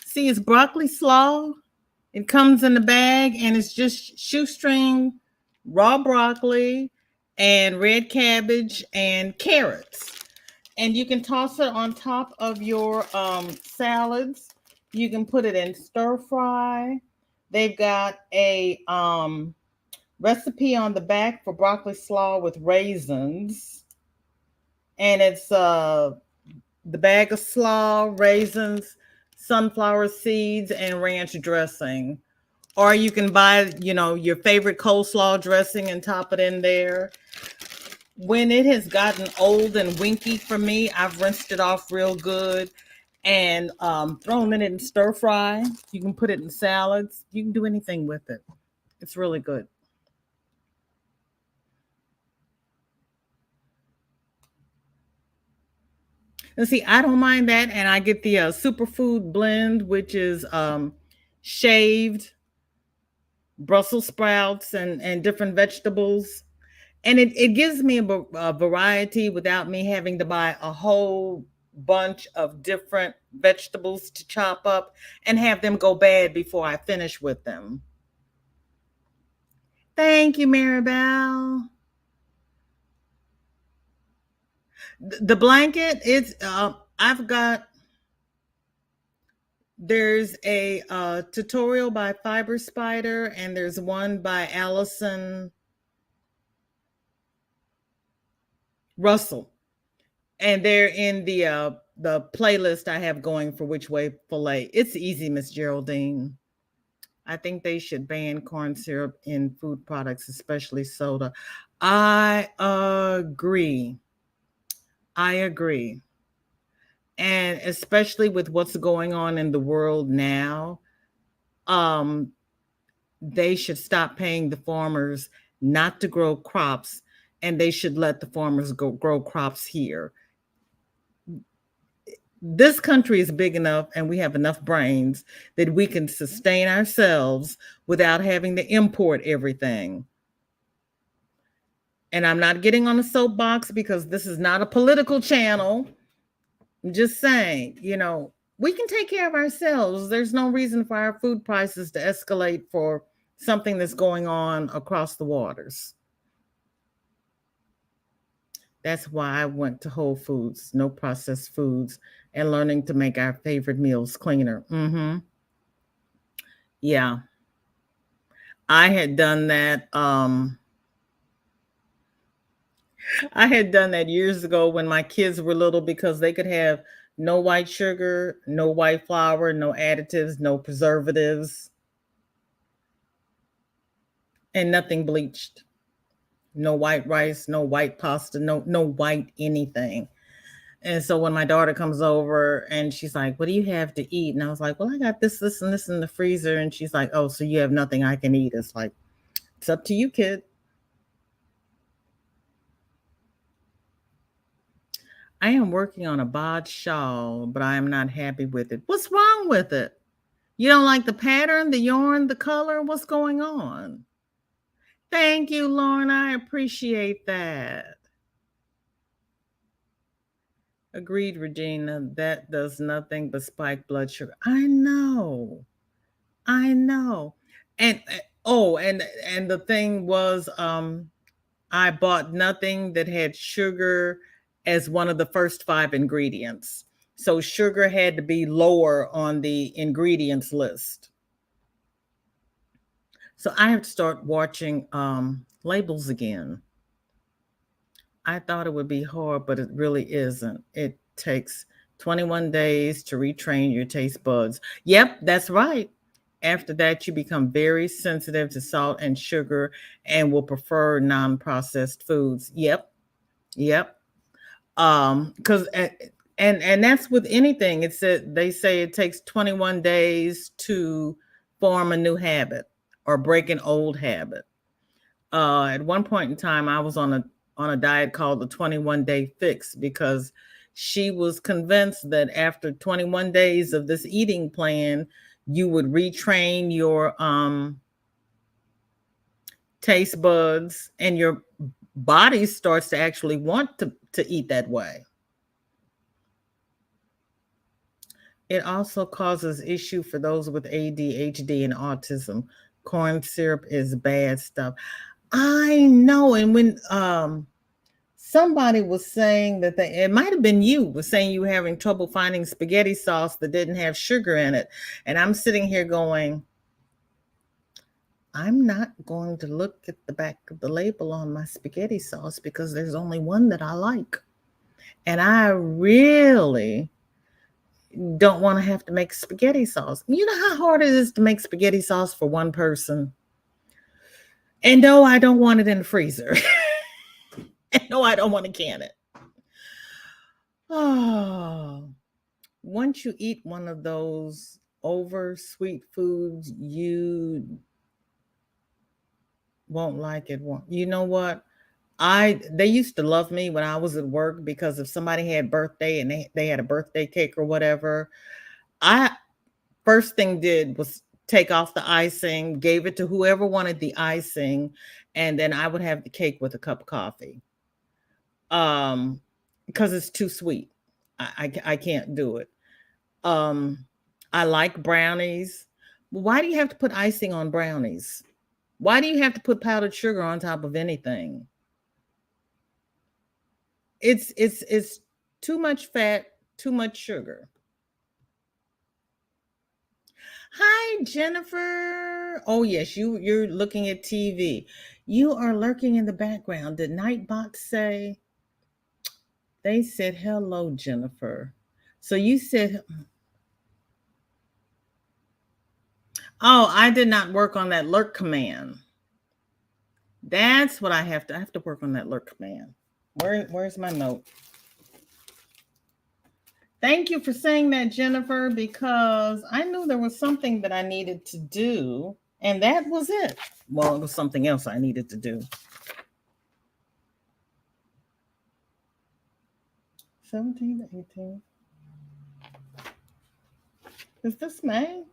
See, it's broccoli slaw. It comes in the bag and it's just shoestring, raw broccoli, and red cabbage and carrots. And you can toss it on top of your salads. You can put it in stir fry. They've got a recipe on the back for broccoli slaw with raisins. And it's the bag of slaw, raisins, sunflower seeds, and ranch dressing. Or you can buy, your favorite coleslaw dressing and top it in there. When it has gotten old and winky for me, I've rinsed it off real good and thrown it in stir fry. You can put it in salads. You can do anything with it. It's really good. And see, I don't mind that. And I get the superfood blend, which is shaved Brussels sprouts and different vegetables. And it gives me a variety without me having to buy a whole bunch of different vegetables to chop up and have them go bad before I finish with them. Thank you, Maribel. The blanket, it's I've got there's a tutorial by Fiber Spider and there's one by Allison Russell. And they're in the playlist I have going for Which Way Filet. It's easy, Miss Geraldine. I think they should ban corn syrup in food products, especially soda. I agree. I agree. And especially with what's going on in the world now, they should stop paying the farmers not to grow crops, and they should let the farmers grow crops here. This country is big enough and we have enough brains that we can sustain ourselves without having to import everything. And I'm not getting on a soapbox because this is not a political channel. I'm just saying, we can take care of ourselves. There's no reason for our food prices to escalate for something that's going on across the waters. That's why I went to Whole Foods, no processed foods, and learning to make our favorite meals cleaner. Yeah. I had done that. I had done that years ago when my kids were little because they could have no white sugar, no white flour, no additives, no preservatives, and nothing bleached. No white rice, no white pasta, no white anything. And so when my daughter comes over and she's like, "What do you have to eat?" And I was like, "Well, I got this, and this in the freezer." And she's like, "Oh, so you have nothing I can eat?" It's like, it's up to you, kid. I am working on a bod shawl, but I am not happy with it. What's wrong with it? You don't like the pattern, the yarn, the color? What's going on? Thank you, Lauren. I appreciate that. Agreed, Regina. That does nothing but spike blood sugar. I know. And and the thing was I bought nothing that had sugar as one of the first 5 ingredients. So sugar had to be lower on the ingredients list. So I have to start watching labels again. I thought it would be hard, but it really isn't. It takes 21 days to retrain your taste buds. Yep, that's right. After that, you become very sensitive to salt and sugar and will prefer non-processed foods. Yep, yep. Because and that's with anything. It's that they say it takes 21 days to form a new habit or break an old habit. At one point in time, I was on a diet called the 21 day fix because she was convinced that after 21 days of this eating plan, you would retrain your taste buds and your body starts to actually want to eat that way. It also causes issue for those with ADHD and autism. Corn syrup is bad stuff. I know. And when somebody was saying that it might have been you, was saying you were having trouble finding spaghetti sauce that didn't have sugar in it. And I'm sitting here going, I'm not going to look at the back of the label on my spaghetti sauce because there's only one that I like. And I really don't want to have to make spaghetti sauce. You know how hard it is to make spaghetti sauce for one person? And no, I don't want it in the freezer. And no, I don't want to can it. Oh, once you eat one of those over sweet foods, you won't like it. You know what? They used to love me when I was at work because if somebody had birthday and they had a birthday cake or whatever, I first thing did was take off the icing, gave it to whoever wanted the icing, and then I would have the cake with a cup of coffee. Because it's too sweet. I can't do it. I like brownies. Why do you have to put icing on brownies? Why do you have to put powdered sugar on top of anything? It's too much fat, too much sugar. Hi, Jennifer. Oh yes, you're looking at TV. You are lurking in the background. Did Nightbot say? They said hello, Jennifer. So you said, oh, I did not work on that lurk command. That's what I have to work on that lurk command. Where's my note? Thank you for saying that, Jennifer, because I knew there was something that I needed to do, and that was it. Well, it was something else I needed to do. 17 to 18. Is this May?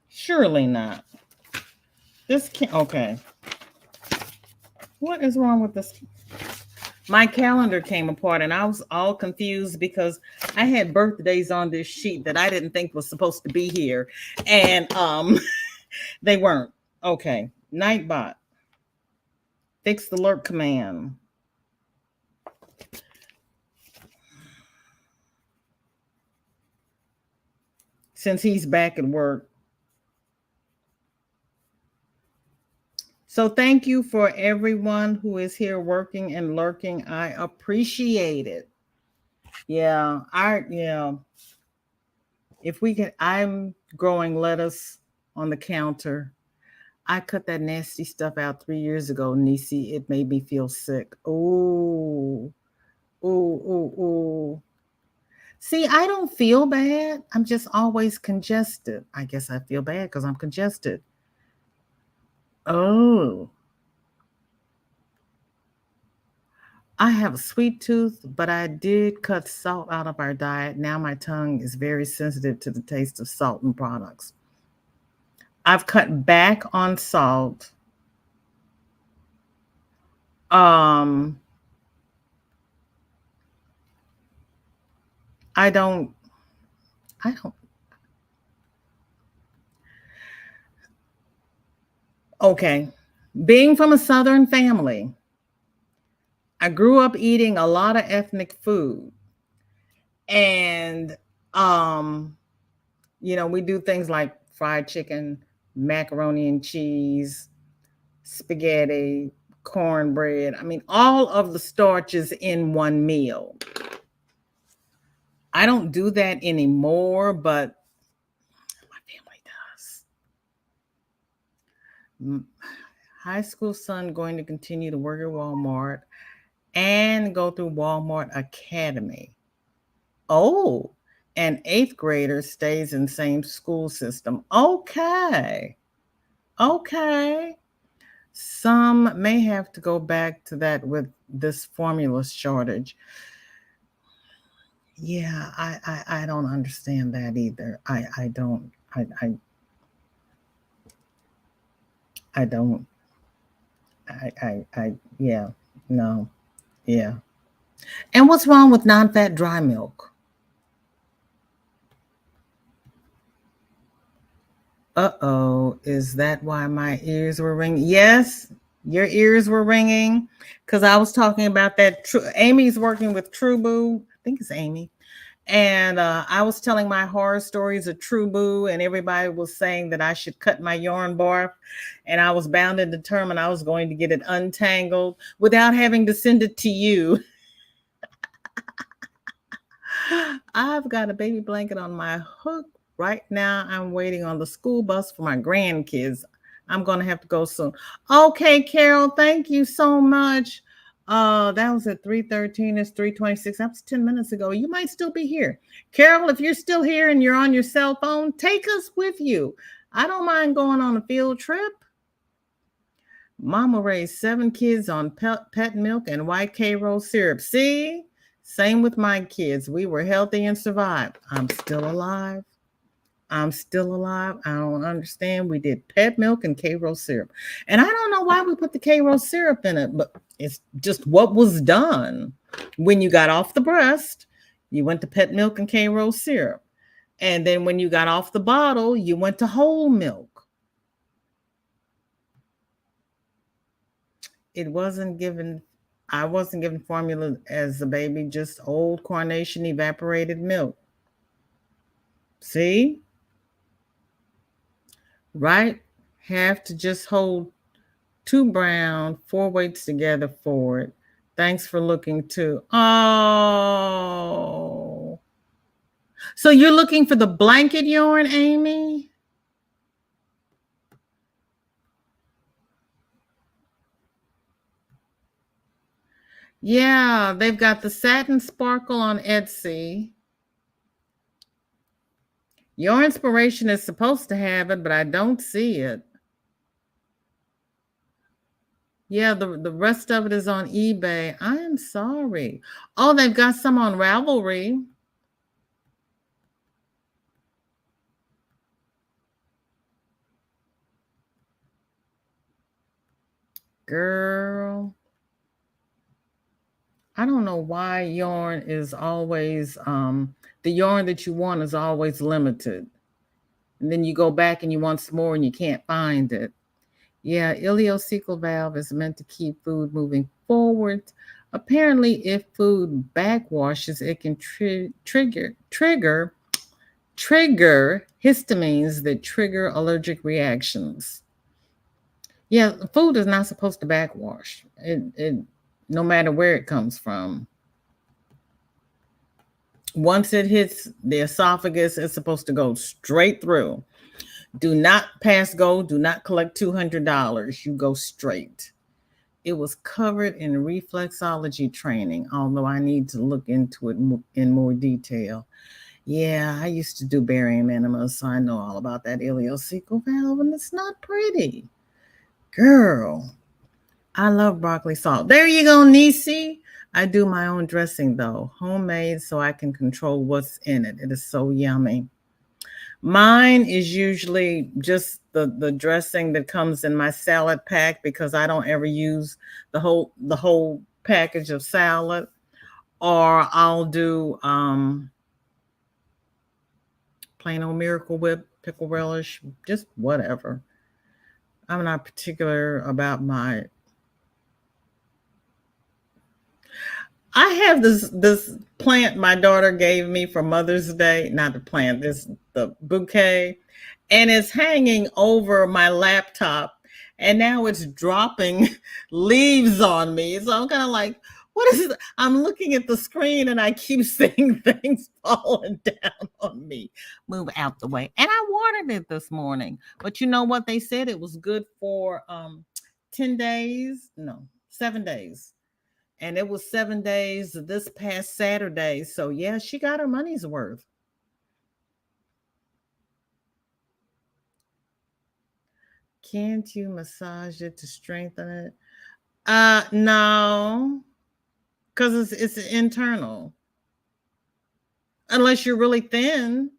Surely not. This can't. Okay. What is wrong with this? My calendar came apart and I was all confused because I had birthdays on this sheet that I didn't think was supposed to be here. And they weren't. Okay. Nightbot. Fix the lurk command. Since he's back at work. So thank you for everyone who is here working and lurking. I appreciate it. Yeah, if we can, I'm growing lettuce on the counter. I cut that nasty stuff out 3 years ago, Nisi. It made me feel sick. Oh, oh. See, I don't feel bad. I'm just always congested. I guess I feel bad because I'm congested. Oh. I have a sweet tooth, but I did cut salt out of our diet. Now my tongue is very sensitive to the taste of salt and products. I've cut back on salt. I don't. Okay. Being from a Southern family, I grew up eating a lot of ethnic food. And, we do things like fried chicken, macaroni and cheese, spaghetti, cornbread. I mean, all of the starches in one meal. I don't do that anymore, but my family does. High school son going to continue to work at Walmart and go through Walmart Academy. Oh, and 8th grader stays in same school system. Okay. Okay. Some may have to go back to that with this formula shortage. Yeah, I don't understand that either. I don't. I don't. Yeah, no, yeah. And what's wrong with non-fat dry milk? Uh-oh, is that why my ears were ringing? Yes, your ears were ringing because I was talking about that. Amy's working with Trueboo. I think it's Amy. And I was telling my horror stories of Trueboo, and everybody was saying that I should cut my yarn barf. And I was bound and determined I was going to get it untangled without having to send it to you. I've got a baby blanket on my hook right now. I'm waiting on the school bus for my grandkids. I'm going to have to go soon. Okay, Carol, thank you so much. That was at 3:13. It's 3:26. That was 10 minutes ago. You might still be here. Carol, if you're still here and you're on your cell phone, take us with you. I don't mind going on a field trip. Mama raised 7 kids on pet milk and white K-roll syrup. See? Same with my kids. We were healthy and survived. I'm still alive. I'm still alive. I don't understand. We did pet milk and K-roll syrup. And I don't know why we put the K-roll syrup in it, but it's just what was done. When you got off the breast, you went to pet milk and K-roll syrup. And then when you got off the bottle, you went to whole milk. It wasn't given, I wasn't given formula as a baby, just old Carnation evaporated milk. See? Right? Have to just hold 2 brown, 4 weights together for it. Thanks for looking too. Oh. So you're looking for the blanket yarn, Amy? Yeah, they've got the satin sparkle on Etsy. Your inspiration is supposed to have it, but I don't see it. Yeah, the rest of it is on eBay. I am sorry. Oh, they've got some on Ravelry. Girl. I don't know why yarn is always, the yarn that you want is always limited. And then you go back and you want some more and you can't find it. Yeah, ileocecal valve is meant to keep food moving forward. Apparently, if food backwashes, it can trigger histamines that trigger allergic reactions. Yeah, food is not supposed to backwash. No matter where it comes from. Once it hits the esophagus, it's supposed to go straight through. Do not pass go. Do not collect $200. You go straight. It was covered in reflexology training, although I need to look into it in more detail. Yeah, I used to do barium enemas, so I know all about that ileocecal valve, and it's not pretty. Girl, I love broccoli salt. There you go, Nisi. I do my own dressing, though. Homemade, so I can control what's in it. It is so yummy. Mine is usually just the dressing that comes in my salad pack because I don't ever use the whole package of salad. Or I'll do plain old Miracle Whip, pickle relish, just whatever. I'm not particular about my. I have this plant my daughter gave me for Mother's Day. Not the plant, the bouquet, and it's hanging over my laptop. And now it's dropping leaves on me. So I'm kind of like, what is it? I'm looking at the screen and I keep seeing things falling down on me. Move out the way. And I watered it this morning. But you know what? They said it was good for 10 days. No, 7 days. And it was 7 days this past Saturday. So yeah, she got her money's worth. Can't you massage it to strengthen it? No, because it's internal. Unless you're really thin,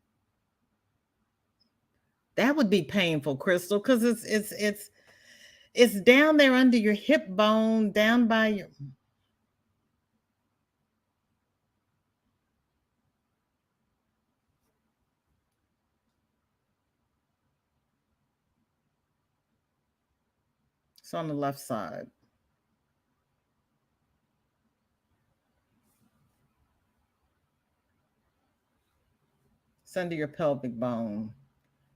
that would be painful, Crystal, because it's down there under your hip bone, down by your. It's on the left side. It's under your pelvic bone.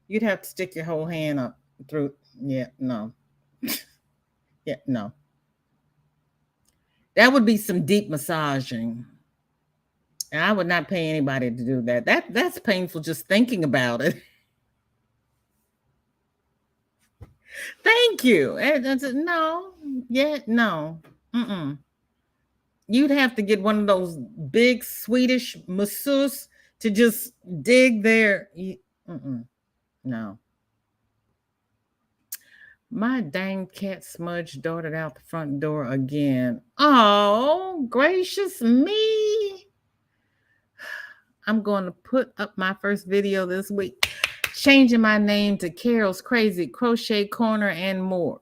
You'd have to stick your whole hand up through. Yeah, no. Yeah, no. That would be some deep massaging. And I would not pay anybody to do that. That's painful just thinking about it. Thank you. No, yeah, no. Mm-mm. You'd have to get one of those big Swedish masseuses to just dig there. Mm-mm. No. My dang cat Smudge darted out the front door again. Oh, gracious me. I'm going to put up my first video this week, changing my name to Carol's Crazy Crochet Corner and more.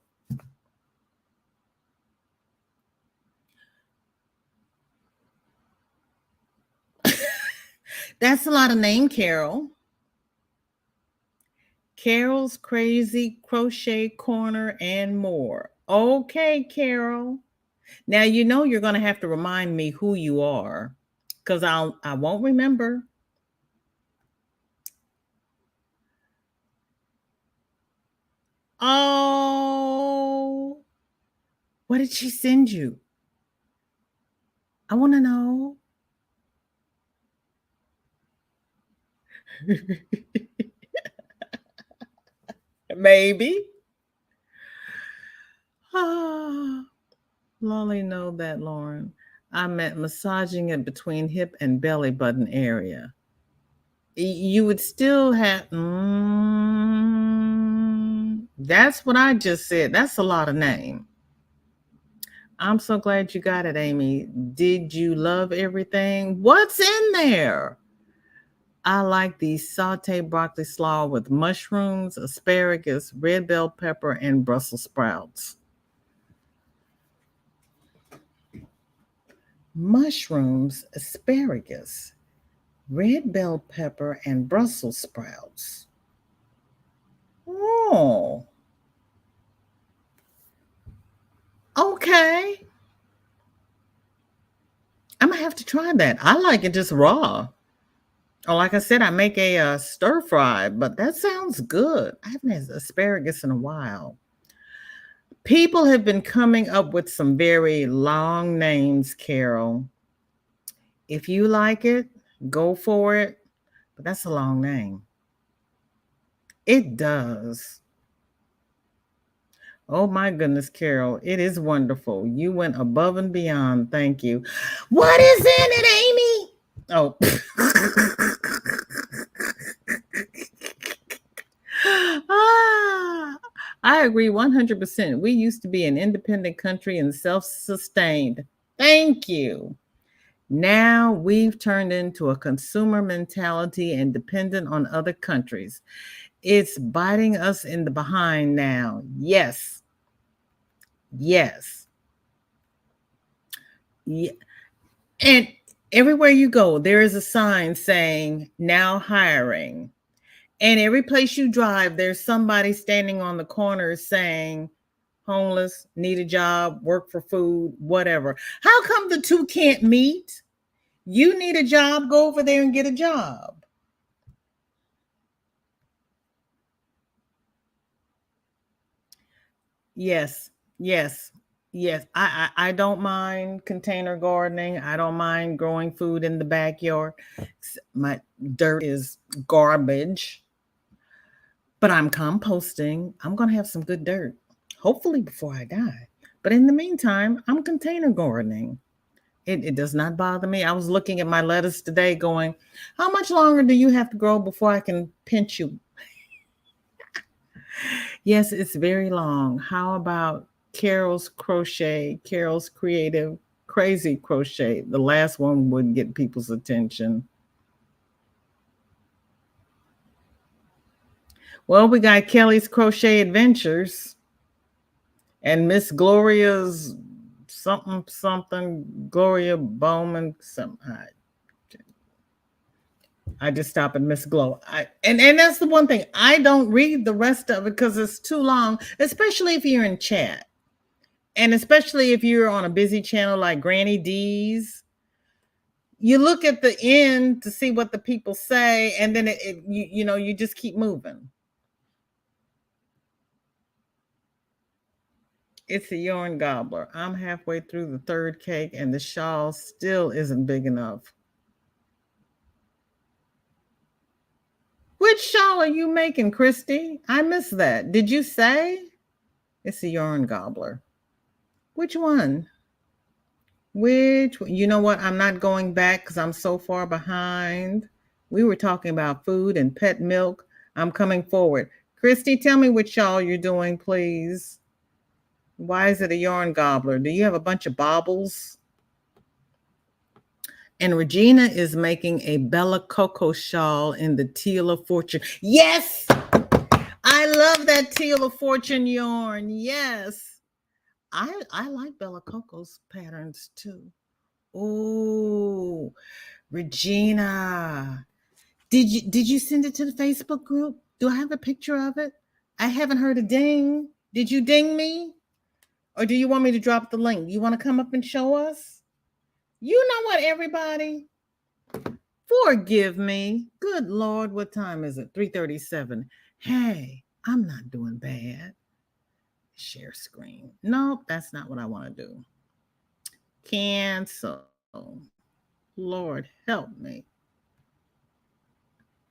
That's a lot of name, Carol. Carol's Crazy Crochet Corner and more. Okay, Carol. Now you know you're going to have to remind me who you are, because I won't remember. Oh, what did she send you? I want to know. Maybe. Ah, Lolly know that, Lauren. I meant massaging it between hip and belly button area. You would still have. That's what I just said. That's a lot of name. I'm so glad you got it, Amy. Did you love everything? What's in there? I like the sauteed broccoli slaw with mushrooms, asparagus, red bell pepper, and Brussels sprouts. Mushrooms, asparagus, red bell pepper, and Brussels sprouts. Oh. Okay. I'm going to have to try that. I like it just raw. Or like I said, I make a stir fry, but that sounds good. I haven't had asparagus in a while. People have been coming up with some very long names, Carol. If you like it, go for it. But that's a long name. It does. Oh my goodness, Carol. It is wonderful. You went above and beyond. Thank you. What is in it, Amy? Oh. I agree 100%. We used to be an independent country and self-sustained. Thank you. Now we've turned into a consumer mentality and dependent on other countries. It's biting us in the behind now. Yes. Yes. Yeah. And everywhere you go, there is a sign saying now hiring. And every place you drive, there's somebody standing on the corner saying, homeless, need a job, work for food, whatever. How come the two can't meet? You need a job, go over there and get a job. Yes, yes, yes. I don't mind container gardening. I don't mind growing food in the backyard. My dirt is garbage, but I'm composting. I'm going to have some good dirt, hopefully before I die. But in the meantime, I'm container gardening. It does not bother me. I was looking at my lettuce today going, how much longer do you have to grow before I can pinch you? Yes, it's very long. How about Carol's Crochet, Carol's Creative Crazy Crochet? The last one would get people's attention. Well, we got Kelly's Crochet Adventures and Miss Gloria's something, something, Gloria Bowman, something. I just stop at Miss Glow. And that's the one thing. I don't read the rest of it because it's too long, especially if you're in chat. And especially if you're on a busy channel like Granny D's, you look at the end to see what the people say, and then you just keep moving. It's a yarn gobbler. I'm halfway through the third cake, and the shawl still isn't big enough. Which shawl are you making, Christy? I missed that. Did you say? It's a yarn gobbler. Which one? You know what? I'm not going back because I'm so far behind. We were talking about food and pet milk. I'm coming forward. Christy, tell me which shawl you're doing, please. Why is it a yarn gobbler? Do you have a bunch of baubles? And Regina is making a Bella Coco shawl in the Teal of Fortune. Yes! I love that Teal of Fortune yarn. Yes. I like Bella Coco's patterns too. Oh, Regina. Did you send it to the Facebook group? Do I have a picture of it? I haven't heard a ding. Did you ding me? Or do you want me to drop the link? You want to come up and show us? You know what, everybody? Forgive me. Good Lord, what time is it? 3:37. Hey, I'm not doing bad. Share screen. Nope, that's not what I want to do. Cancel. Lord, help me.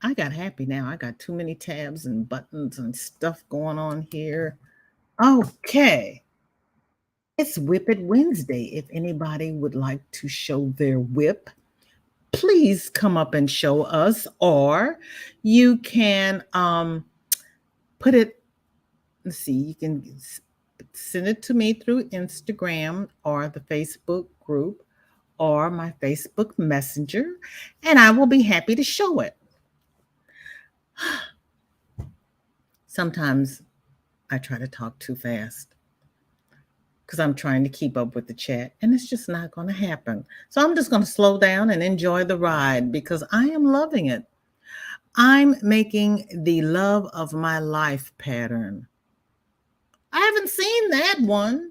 I got happy now. I got too many tabs and buttons and stuff going on here. Okay. It's WIP It Wednesday. If anybody would like to show their WIP, please come up and show us, or you can put it, let's see, you can send it to me through Instagram or the Facebook group or my Facebook Messenger, and I will be happy to show it. Sometimes I try to talk too fast because I'm trying to keep up with the chat, and it's just not going to happen. So I'm just going to slow down and enjoy the ride because I am loving it. I'm making the love of my life pattern. I haven't seen that one.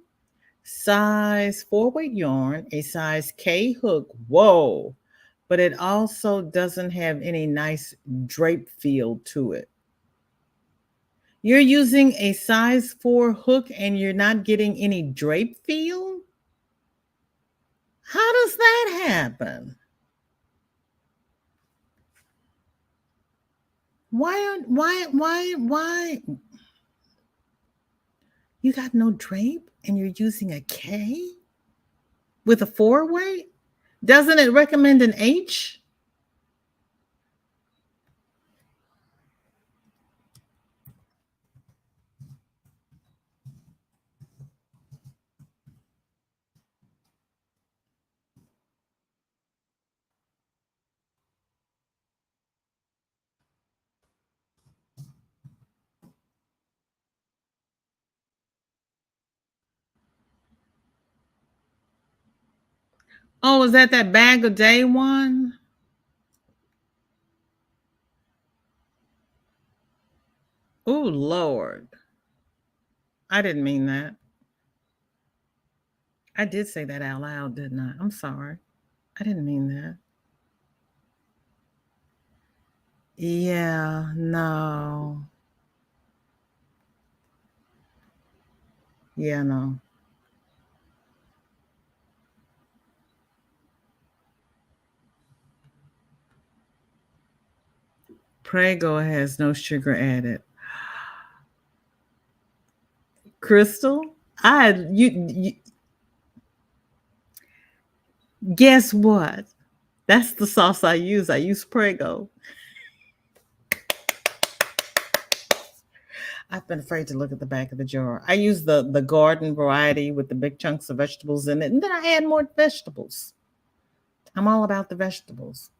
Size 4-weight yarn, a size K hook. Whoa. But it also doesn't have any nice drape feel to it. You're using a size 4 hook and you're not getting any drape feel? How does that happen? Why? You got no drape and you're using a K with a 4-weight? Doesn't it recommend an H? Oh, is that bag a day one? Oh, Lord. I didn't mean that. I did say that out loud, didn't I? I'm sorry. I didn't mean that. Yeah, no. Yeah, no. Prego has no sugar added. Crystal, you guess what? That's the sauce I use. I use Prego. I've been afraid to look at the back of the jar. I use the garden variety with the big chunks of vegetables in it, and then I add more vegetables. I'm all about the vegetables.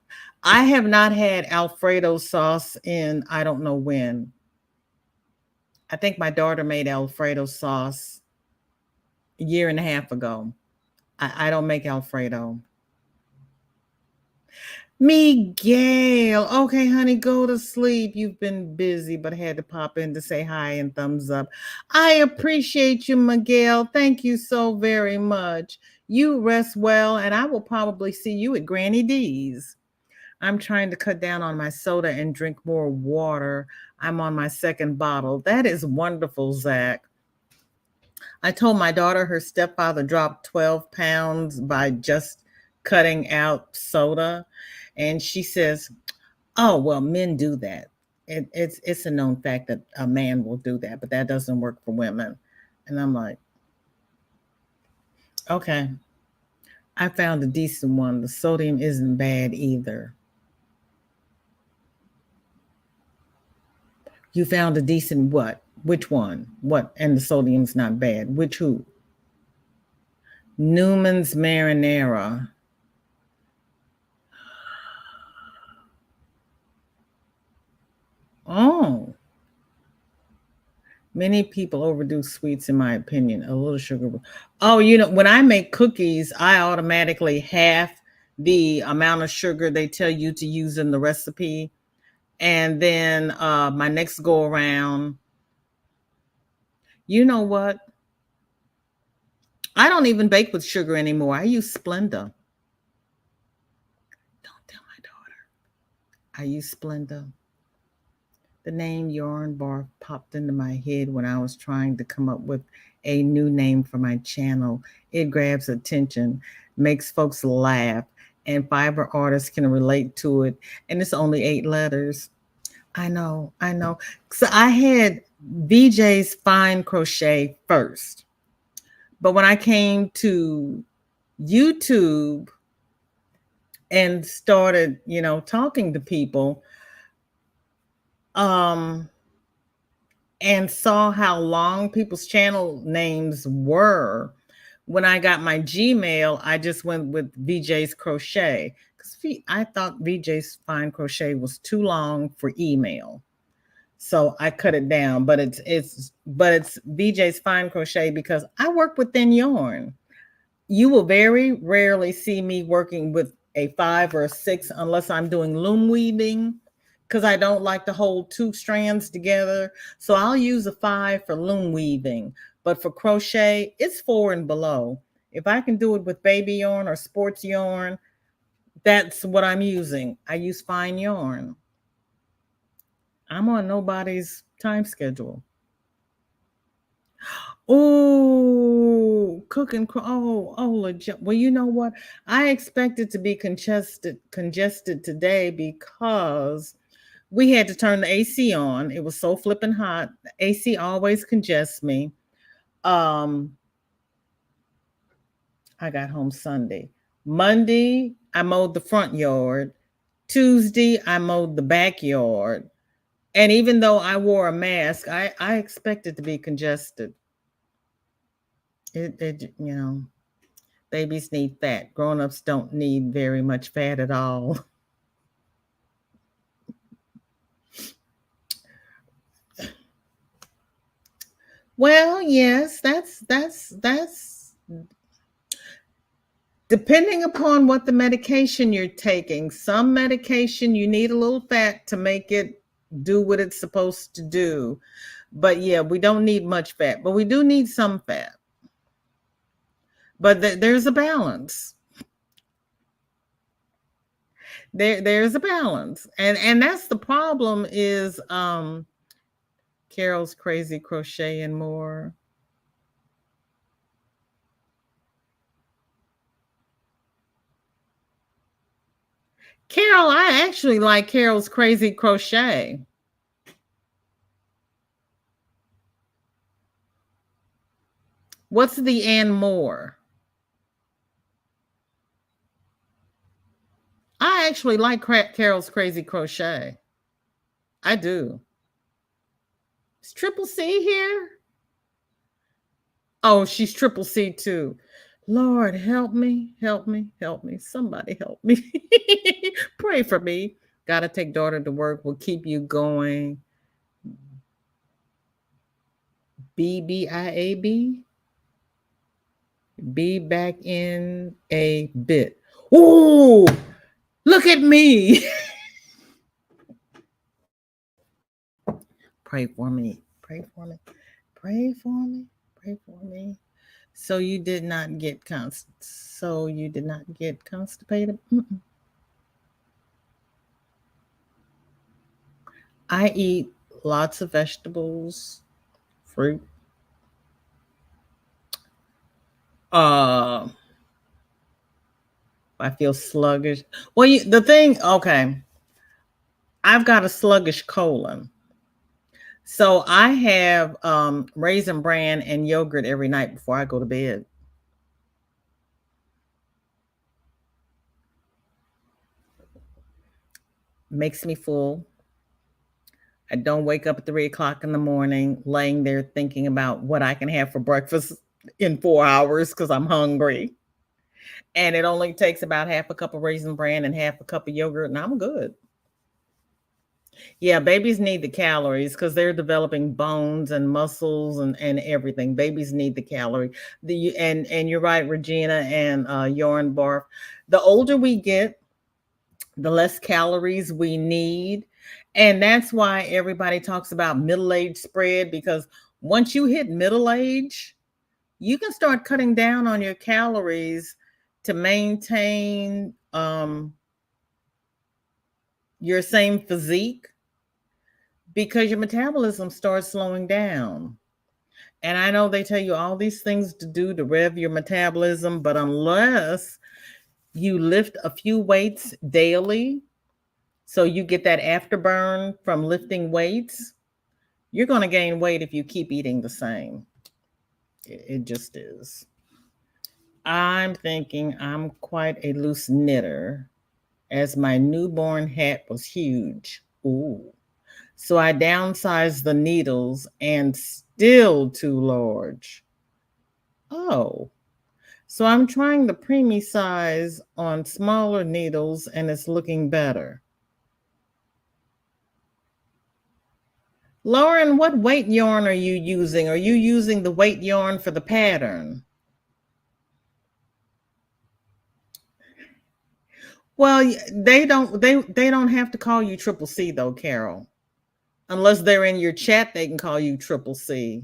I have not had Alfredo sauce in I don't know when. I think my daughter made Alfredo sauce a year and a half ago. I don't make Alfredo. Miguel. Okay, honey, go to sleep. You've been busy, but I had to pop in to say hi and thumbs up. I appreciate you, Miguel. Thank you so very much. You rest well, and I will probably see you at Granny D's. I'm trying to cut down on my soda and drink more water. I'm on my second bottle. That is wonderful, Zach. I told my daughter her stepfather dropped 12 pounds by just cutting out soda. And she says, oh, well, men do that. It's a known fact that a man will do that, but that doesn't work for women. And I'm like, okay, I found a decent one. The sodium isn't bad either. You found a decent what? Which one? What? And the sodium's not bad. Which who? Newman's Marinara. Oh, many people overdo sweets, in my opinion. A little sugar. Oh, when I make cookies, I automatically half the amount of sugar they tell you to use in the recipe. And then my next go around, you know what? I don't even bake with sugar anymore. I use Splenda. Don't tell my daughter. I use Splenda. The name Yarn Bar popped into my head when I was trying to come up with a new name for my channel. It grabs attention, makes folks laugh, and fiber artists can relate to it. And it's only 8 letters. I know, I know. So I had VJ's Fine Crochet first. But when I came to YouTube and started, talking to people, and saw how long people's channel names were. When I got my Gmail, I just went with ViJaisCrochet because I thought VJ's Fine Crochet was too long for email, so I cut it down. But it's VJ's Fine Crochet because I work with thin yarn. You will very rarely see me working with a 5 or a 6 unless I'm doing loom weaving because I don't like to hold 2 strands together. So I'll use a 5 for loom weaving, but for crochet, it's 4 and below. If I can do it with baby yarn or sports yarn, that's what I'm using. I use fine yarn. I'm on nobody's time schedule. Oh, cooking. Legit. Well, you know what? I expected to be congested today because we had to turn the AC on. It was so flipping hot. The AC always congests me. I got home Sunday. Monday, I mowed the front yard. Tuesday, I mowed the backyard. And even though I wore a mask, I expected to be congested. Babies need fat. Grown-ups don't need very much fat at all. Well, yes, that's depending upon what the medication you're taking. Some medication you need a little fat to make it do what it's supposed to do. But yeah, we don't need much fat, but we do need some fat. But there's a balance. There's a balance. And that's the problem is Carol's Crazy Crochet and More. Carol, I actually like Carol's Crazy Crochet. What's the and more? I actually like Carol's Crazy Crochet. I do. Is Triple C here? Oh, she's Triple C too. Lord, help me, help me, help me. Somebody help me. Pray for me. Gotta take daughter to work. We'll keep you going. BBIAB. Be back in a bit. Ooh, look at me. Pray for me. Pray for me. Pray for me. Pray for me. So you did not get constipated? Mm-mm. I eat lots of vegetables, fruit. Uh I feel sluggish. Well, the thing, okay, I've got a sluggish colon. So I have raisin bran and yogurt every night before I go to bed. Makes me full. I don't wake up at 3 o'clock in the morning laying there thinking about what I can have for breakfast in 4 hours because I'm hungry. And it only takes about half a cup of raisin bran and half a cup of yogurt, and I'm good. Yeah, babies need the calories because they're developing bones and muscles and everything. Babies need the calorie. And you're right, Regina and Yorn Barf. The older we get, the less calories we need. And that's why everybody talks about middle age spread, because once you hit middle age, you can start cutting down on your calories to maintain your same physique because your metabolism starts slowing down. And I know they tell you all these things to do to rev your metabolism, but unless you lift a few weights daily, so you get that afterburn from lifting weights, you're going to gain weight if you keep eating the same. It just is. I'm thinking I'm quite a loose knitter, as my newborn hat was huge. Ooh. So I downsized the needles and still too large. Oh. So I'm trying the preemie size on smaller needles and it's looking better. Lauren, what weight yarn are you using? Are you using the weight yarn for the pattern? Well, they don't have to call you Triple C though, Carol. Unless they're in your chat, they can call you Triple C.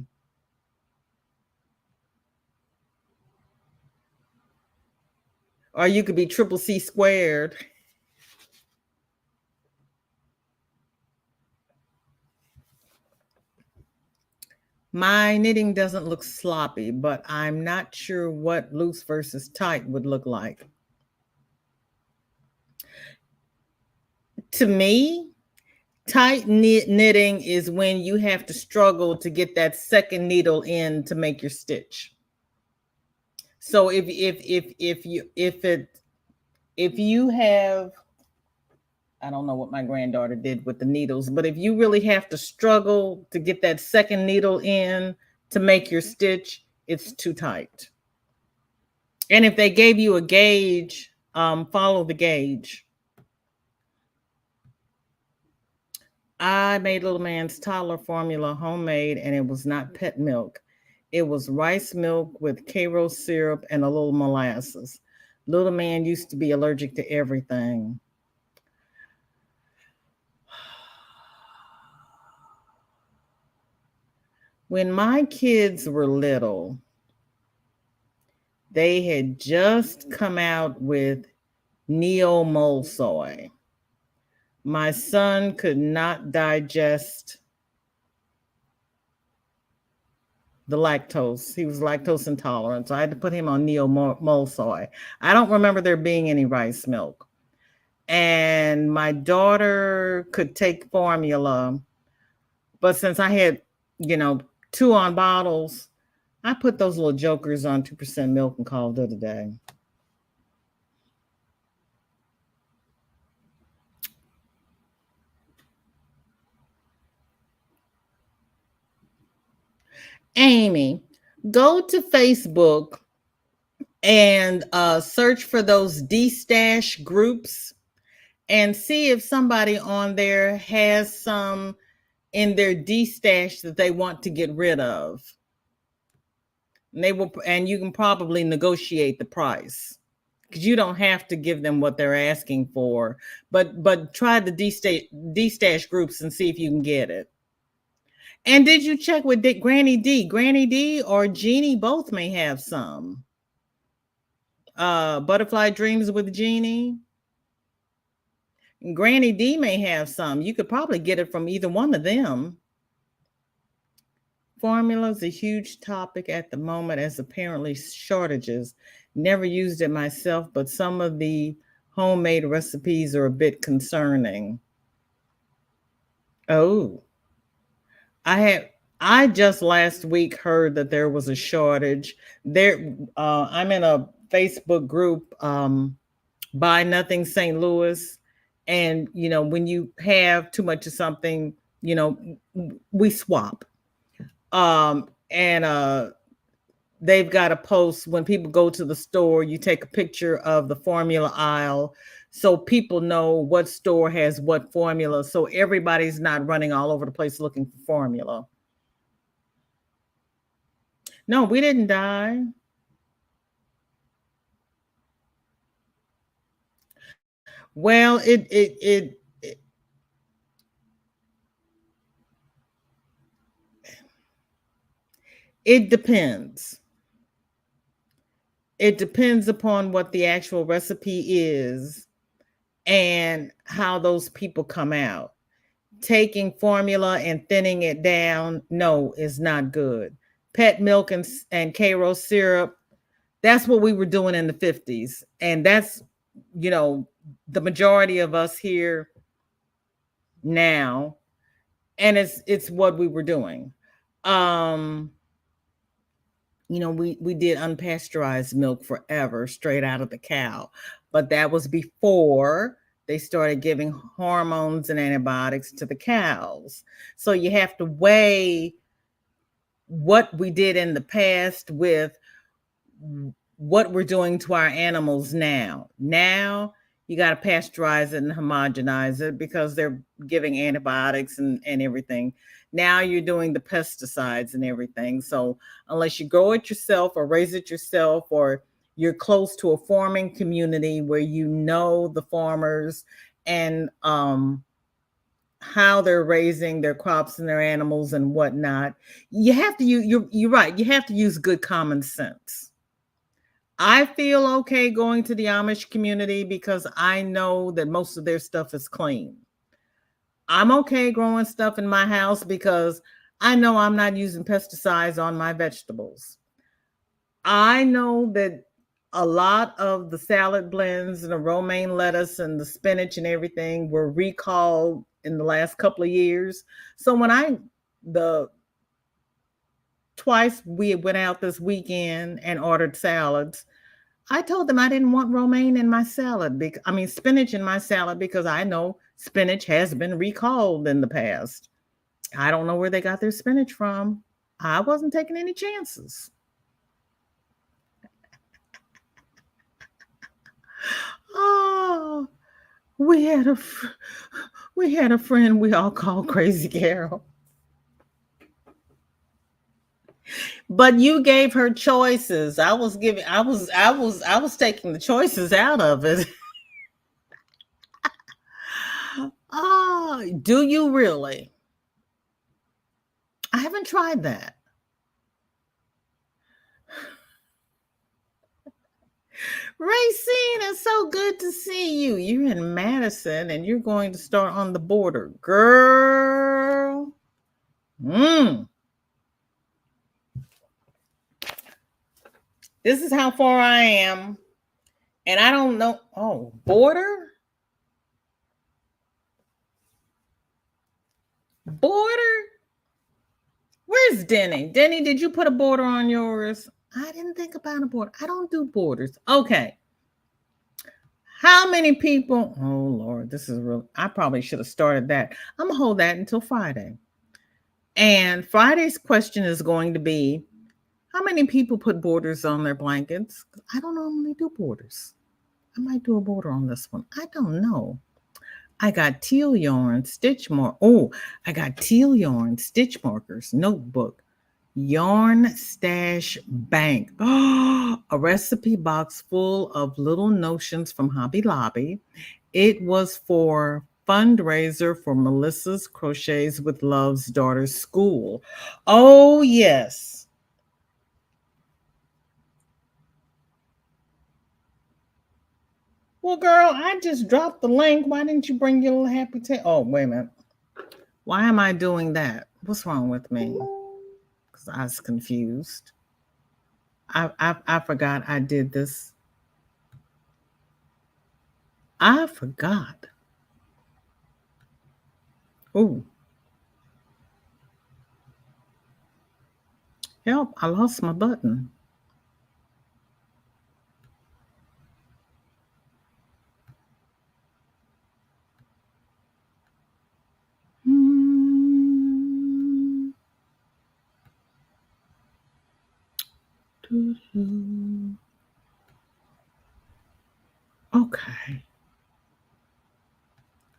Or you could be Triple C squared. My knitting doesn't look sloppy, but I'm not sure what loose versus tight would look like. To me, tight knitting is when you have to struggle to get that second needle in to make your stitch. So if you have, I don't know what my granddaughter did with the needles, but if you really have to struggle to get that second needle in to make your stitch, it's too tight. And if they gave you a gauge, follow the gauge. I made Little Man's toddler formula homemade, and it was not pet milk. It was rice milk with Karo syrup and a little molasses. Little Man used to be allergic to everything. When my kids were little, they had just come out with Neo Mole Soy. My son could not digest the lactose. He was lactose intolerant. So I had to put him on Neo Mole Soy. I don't remember there being any rice milk. and my daughter could take formula. But since I had, 2 on bottles, I put those little jokers on 2% milk and called it a day. Amy, go to Facebook and search for those D-stash groups and see if somebody on there has some in their D-stash that they want to get rid of. And you can probably negotiate the price, because you don't have to give them what they're asking for, but try the D-stash groups and see if you can get it. And did you check with Granny D? Granny D or Jeannie both may have some. Butterfly Dreams with Jeannie. Granny D may have some. You could probably get it from either one of them. Formula is a huge topic at the moment, as apparently shortages. Never used it myself, but some of the homemade recipes are a bit concerning. Oh, I just last week heard that there was a shortage. I'm in a Facebook group, Buy Nothing St. Louis, and when you have too much of something, we swap. And they've got a post when people go to the store, you take a picture of the formula aisle so people know what store has what formula, so everybody's not running all over the place looking for formula. No, we didn't die. Well, it depends. It depends upon what the actual recipe is and how those people come out. Taking formula and thinning it down, no, is not good. Pet milk and Karo syrup, that's what we were doing in the 50s. And that's, the majority of us here now. And it's what we were doing. We did unpasteurized milk forever, straight out of the cow. But that was before they started giving hormones and antibiotics to the cows. So you have to weigh what we did in the past with what we're doing to our animals now. Now you got to pasteurize it and homogenize it because they're giving antibiotics and everything. Now you're doing the pesticides and everything. So unless you grow it yourself or raise it yourself, or you're close to a farming community where the farmers and how they're raising their crops and their animals and whatnot, you have to you're right. You have to use good common sense. I feel okay going to the Amish community because I know that most of their stuff is clean. I'm okay growing stuff in my house because I know I'm not using pesticides on my vegetables. I know that a lot of the salad blends and the romaine lettuce and the spinach and everything were recalled in the last couple of years. So when twice we went out this weekend and ordered salads, I told them I didn't want romaine in my salad, spinach in my salad, because I know spinach has been recalled in the past. I don't know where they got their spinach from. I wasn't taking any chances. Oh, we had a friend we all called Crazy Carol. But you gave her choices. I was taking the choices out of it. Oh, do you really? I haven't tried that. Racine, it's so good to see you. You're in Madison and you're going to start on the border. Girl. This is how far I am. And I don't know. Oh, border? Border? Where's Denny? Denny, did you put a border on yours? I didn't think about a border. I don't do borders. Okay. How many people? Oh, Lord, this is real. I probably should have started that. I'm going to hold that until Friday. And Friday's question is going to be, how many people put borders on their blankets? I don't normally do borders. I might do a border on this one. I don't know. I got teal yarn, stitch mark. Oh, I got teal yarn, stitch markers, notebook, yarn stash bank. Oh, a recipe box full of little notions from Hobby Lobby. It was for fundraiser for Melissa's Crochets with Love's daughter's school. Oh, yes. Well, girl, I just dropped the link. Why didn't you bring your little happy tail? Oh, wait a minute. Why am I doing that? What's wrong with me? Because I was confused. I forgot I did this. I forgot. Oh. Help, I lost my button. Okay.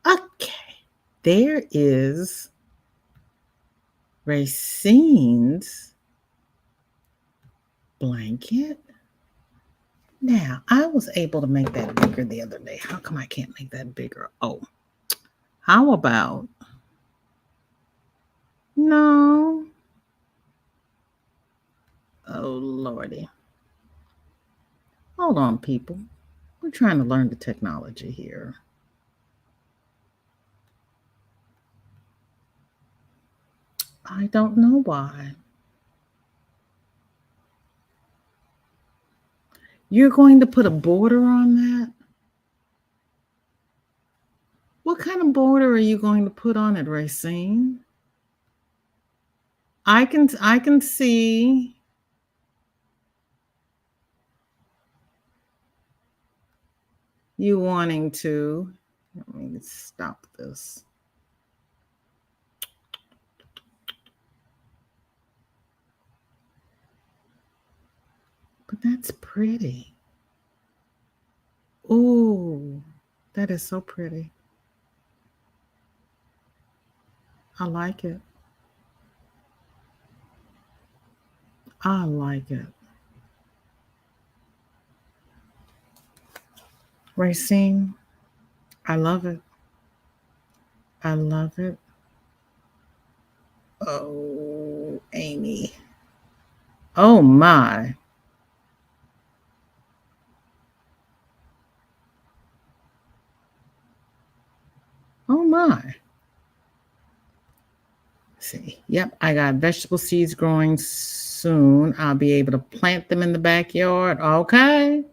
Okay. There is Racine's blanket. Now, I was able to make that bigger the other day. How come I can't make that bigger? Oh, how about? No. Oh, Lordy. Hold on, people. We're trying to learn the technology here. I don't know why. You're going to put a border on that? What kind of border are you going to put on it, Racine? I can see you wanting to. Let me stop this. But that's pretty. Oh, that is so pretty. I like it. I like it. Racine, I love it. I love it. Oh, Amy. Oh, my. Oh, my. Let's see. Yep, I got vegetable seeds growing soon. I'll be able to plant them in the backyard. Okay.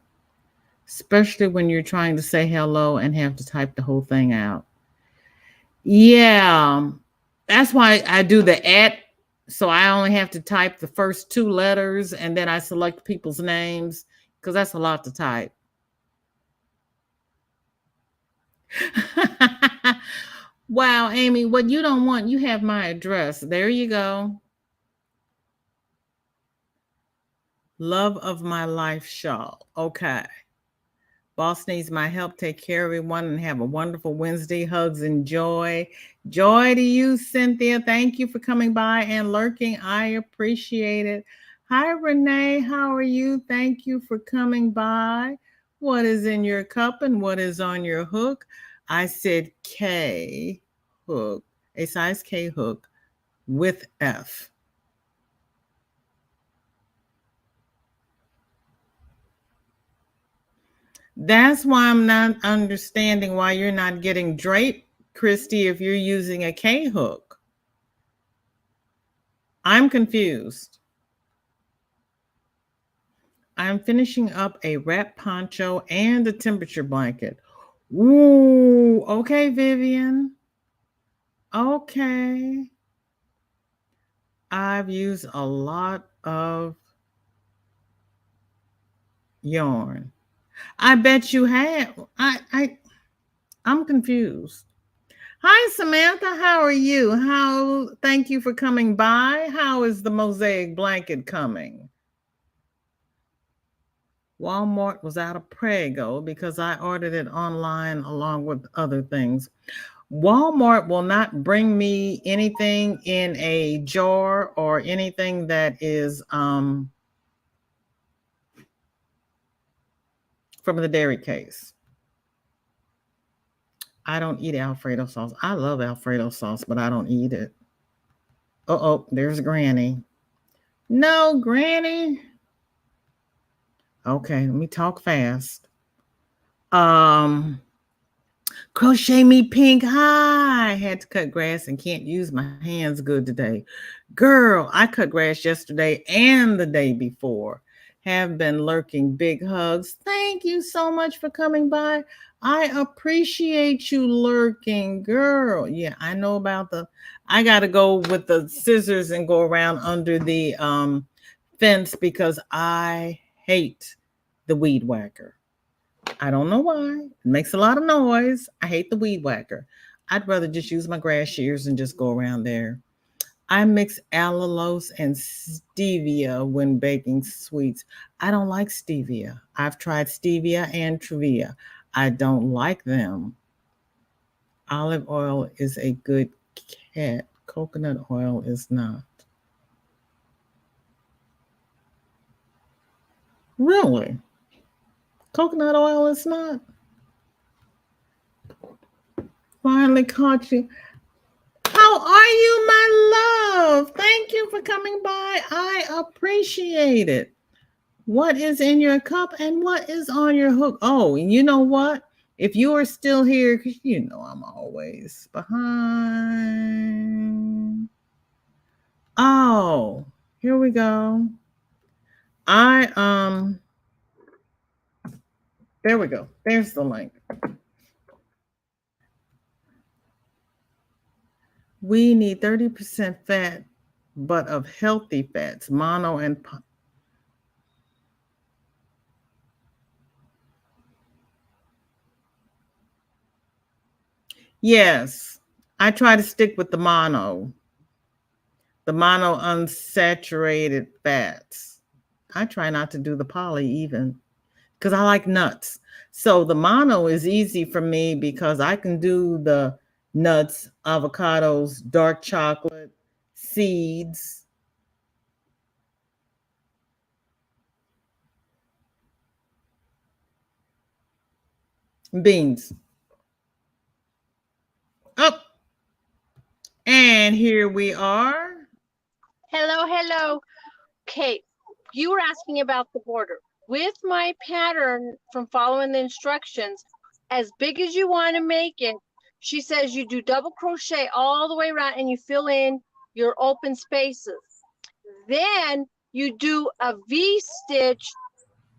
Especially when you're trying to say hello and have to type the whole thing out. Yeah. That's why I do the @ so I only have to type the first 2 letters and then I select people's names because that's a lot to type. Wow, Amy, what you don't want, you have my address. There you go. Love of my life shawl. Okay. Boss needs my help. Take care, everyone, and have a wonderful Wednesday. Hugs and joy. Joy to you, Cynthia. Thank you for coming by and lurking. I appreciate it. Hi, Renee. How are you? Thank you for coming by. What is in your cup and what is on your hook? I said K hook, a size K hook with F. That's why I'm not understanding why you're not getting draped, Christy, if you're using a K hook. I'm confused. I'm finishing up a wrap poncho and a temperature blanket. Ooh, okay, Vivian. Okay. I've used a lot of yarn. I bet you have. I'm confused. Hi Samantha, how are you? Thank you for coming by. How is the mosaic blanket coming? Walmart was out of Prego because I ordered it online along with other things. Walmart will not bring me anything in a jar or anything that is from the dairy case. I don't eat Alfredo sauce. I love Alfredo sauce, but I don't eat it. Oh, there's Granny. No, Granny. Okay, let me talk fast. Crochet Me Pink. Hi. I had to cut grass and can't use my hands good today. Girl, I cut grass yesterday and the day before. Have been lurking. Big hugs. Thank you so much for coming by. I appreciate you lurking, girl. Yeah, I know about I got to go with the scissors and go around under the fence because I hate the weed whacker. I don't know why. It makes a lot of noise. I hate the weed whacker. I'd rather just use my grass shears and just go around there. I mix allulose and stevia when baking sweets. I don't like stevia. I've tried stevia and Truvia. I don't like them. Olive oil is a good cat. Coconut oil is not. Really? Coconut oil is not? Finally caught you. How are you, my love? Thank you for coming by. I appreciate it. What is in your cup and what is on your hook? Oh, you know what? If you are still here, because you know I'm always behind. Oh, here we go. There we go. There's the link. We need 30% fat, but of healthy fats, mono and yes. I try to stick with the mono unsaturated fats. I try not to do the poly even because I like nuts. So the mono is easy for me because I can do the nuts, avocados, dark chocolate, seeds. Beans. Oh, and here we are. Hello. Okay, you were asking about the border. With my pattern from following the instructions, as big as you want to make it, she says you do double crochet all the way around and you fill in your open spaces. Then you do a V-stitch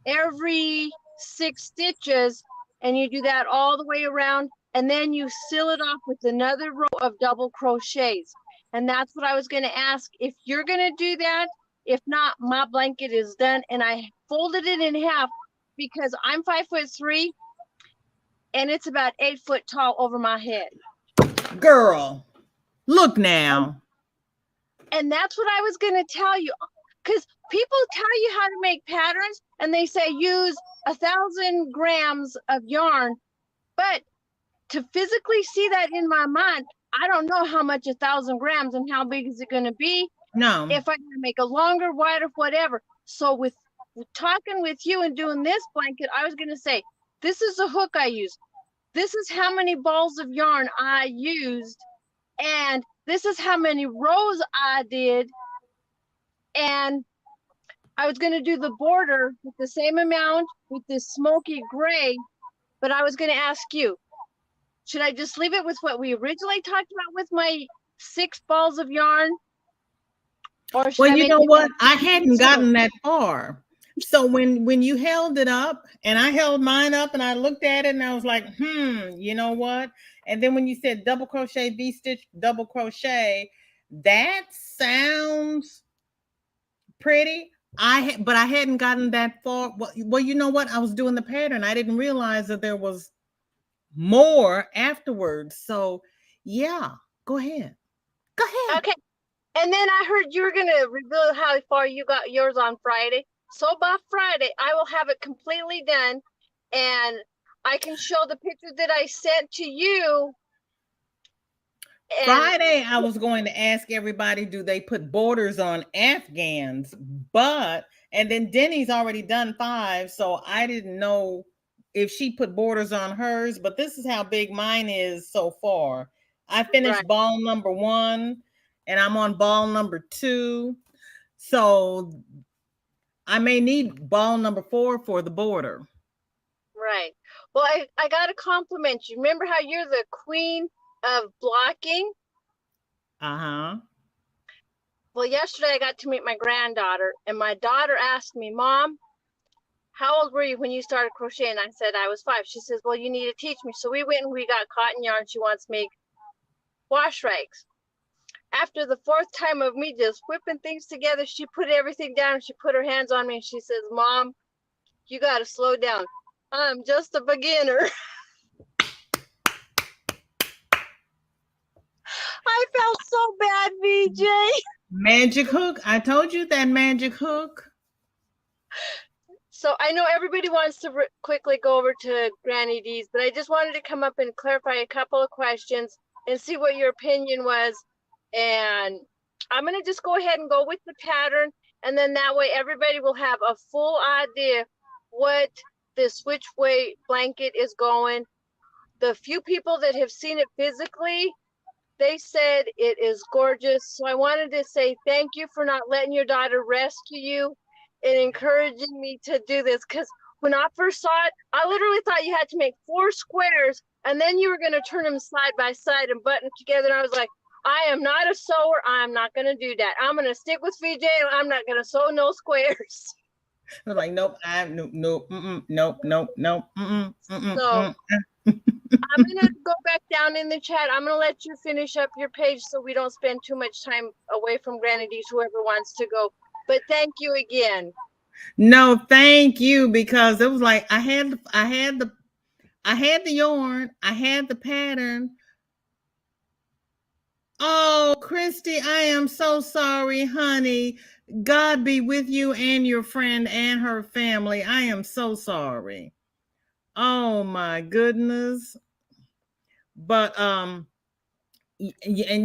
every 6 stitches and you do that all the way around, and then you seal it off with another row of double crochets. And that's what I was going to ask if you're going to do that. If not, my blanket is done, and I folded it in half because I'm 5'3" and it's about 8 foot tall over my head. Girl, look now. And that's what I was going to tell you, because people tell you how to make patterns and they say use 1,000 grams of yarn, but to physically see that in my mind, I don't know how much 1,000 grams and how big is it going to be. No. If I can make a longer, wider, whatever. So with talking with you and doing this blanket, I was going to say, this is the hook I used. This is how many balls of yarn I used. And this is how many rows I did. And I was going to do the border with the same amount with this smoky gray. But I was going to ask you, should I just leave it with what we originally talked about with my 6 balls of yarn? Or well, you know what? I hadn't gotten that far. So when you held it up and I held mine up and I looked at it and I was like, you know what? And then when you said double crochet, V-stitch, double crochet, that sounds pretty. But I hadn't gotten that far. Well, you know what? I was doing the pattern. I didn't realize that there was more afterwards. So yeah, go ahead. Go ahead. Okay. And then I heard you were going to reveal how far you got yours on Friday. So by Friday, I will have it completely done. And I can show the picture that I sent to you. And Friday, I was going to ask everybody, do they put borders on Afghans? And then Denny's already done 5, so I didn't know if she put borders on hers, but this is how big mine is so far. I finished ball number 1, and I'm on ball number 2. So I may need ball number 4 for the border. Right. Well, I got to compliment you. Remember how you're the queen of blocking? Uh-huh. Well, yesterday I got to meet my granddaughter, and my daughter asked me, Mom, how old were you when you started crocheting? I said I was 5. She says, well, you need to teach me. So we went and we got cotton yarn. She wants to make wash rags. After the 4th time of me just whipping things together, she put everything down and she put her hands on me and she says, Mom, you got to slow down. I'm just a beginner. I felt so bad, VJ. Magic hook. I told you that magic hook. So I know everybody wants to quickly go over to Granny D's, but I just wanted to come up and clarify a couple of questions and see what your opinion was. And I'm going to just go ahead and go with the pattern. And then that way everybody will have a full idea what the switch way blanket is going. The few people that have seen it physically, they said it is gorgeous. So I wanted to say thank you for not letting your daughter rescue you and encouraging me to do this. Because when I first saw it, I literally thought you had to make 4 squares and then you were going to turn them side by side and button together. And I was like, I am not a sewer. I'm not going to do that. I'm going to stick with VJ. I'm not going to sew no squares. I was like, nope, nope, nope. So I'm going to go back down in the chat. I'm going to let you finish up your page so we don't spend too much time away from Granny D's, whoever wants to go. But thank you again. No, thank you, because it was like I had the yarn, I had the pattern. Oh, Christy, I am so sorry, honey. God be with you and your friend and her family. I am so sorry. Oh my goodness. But and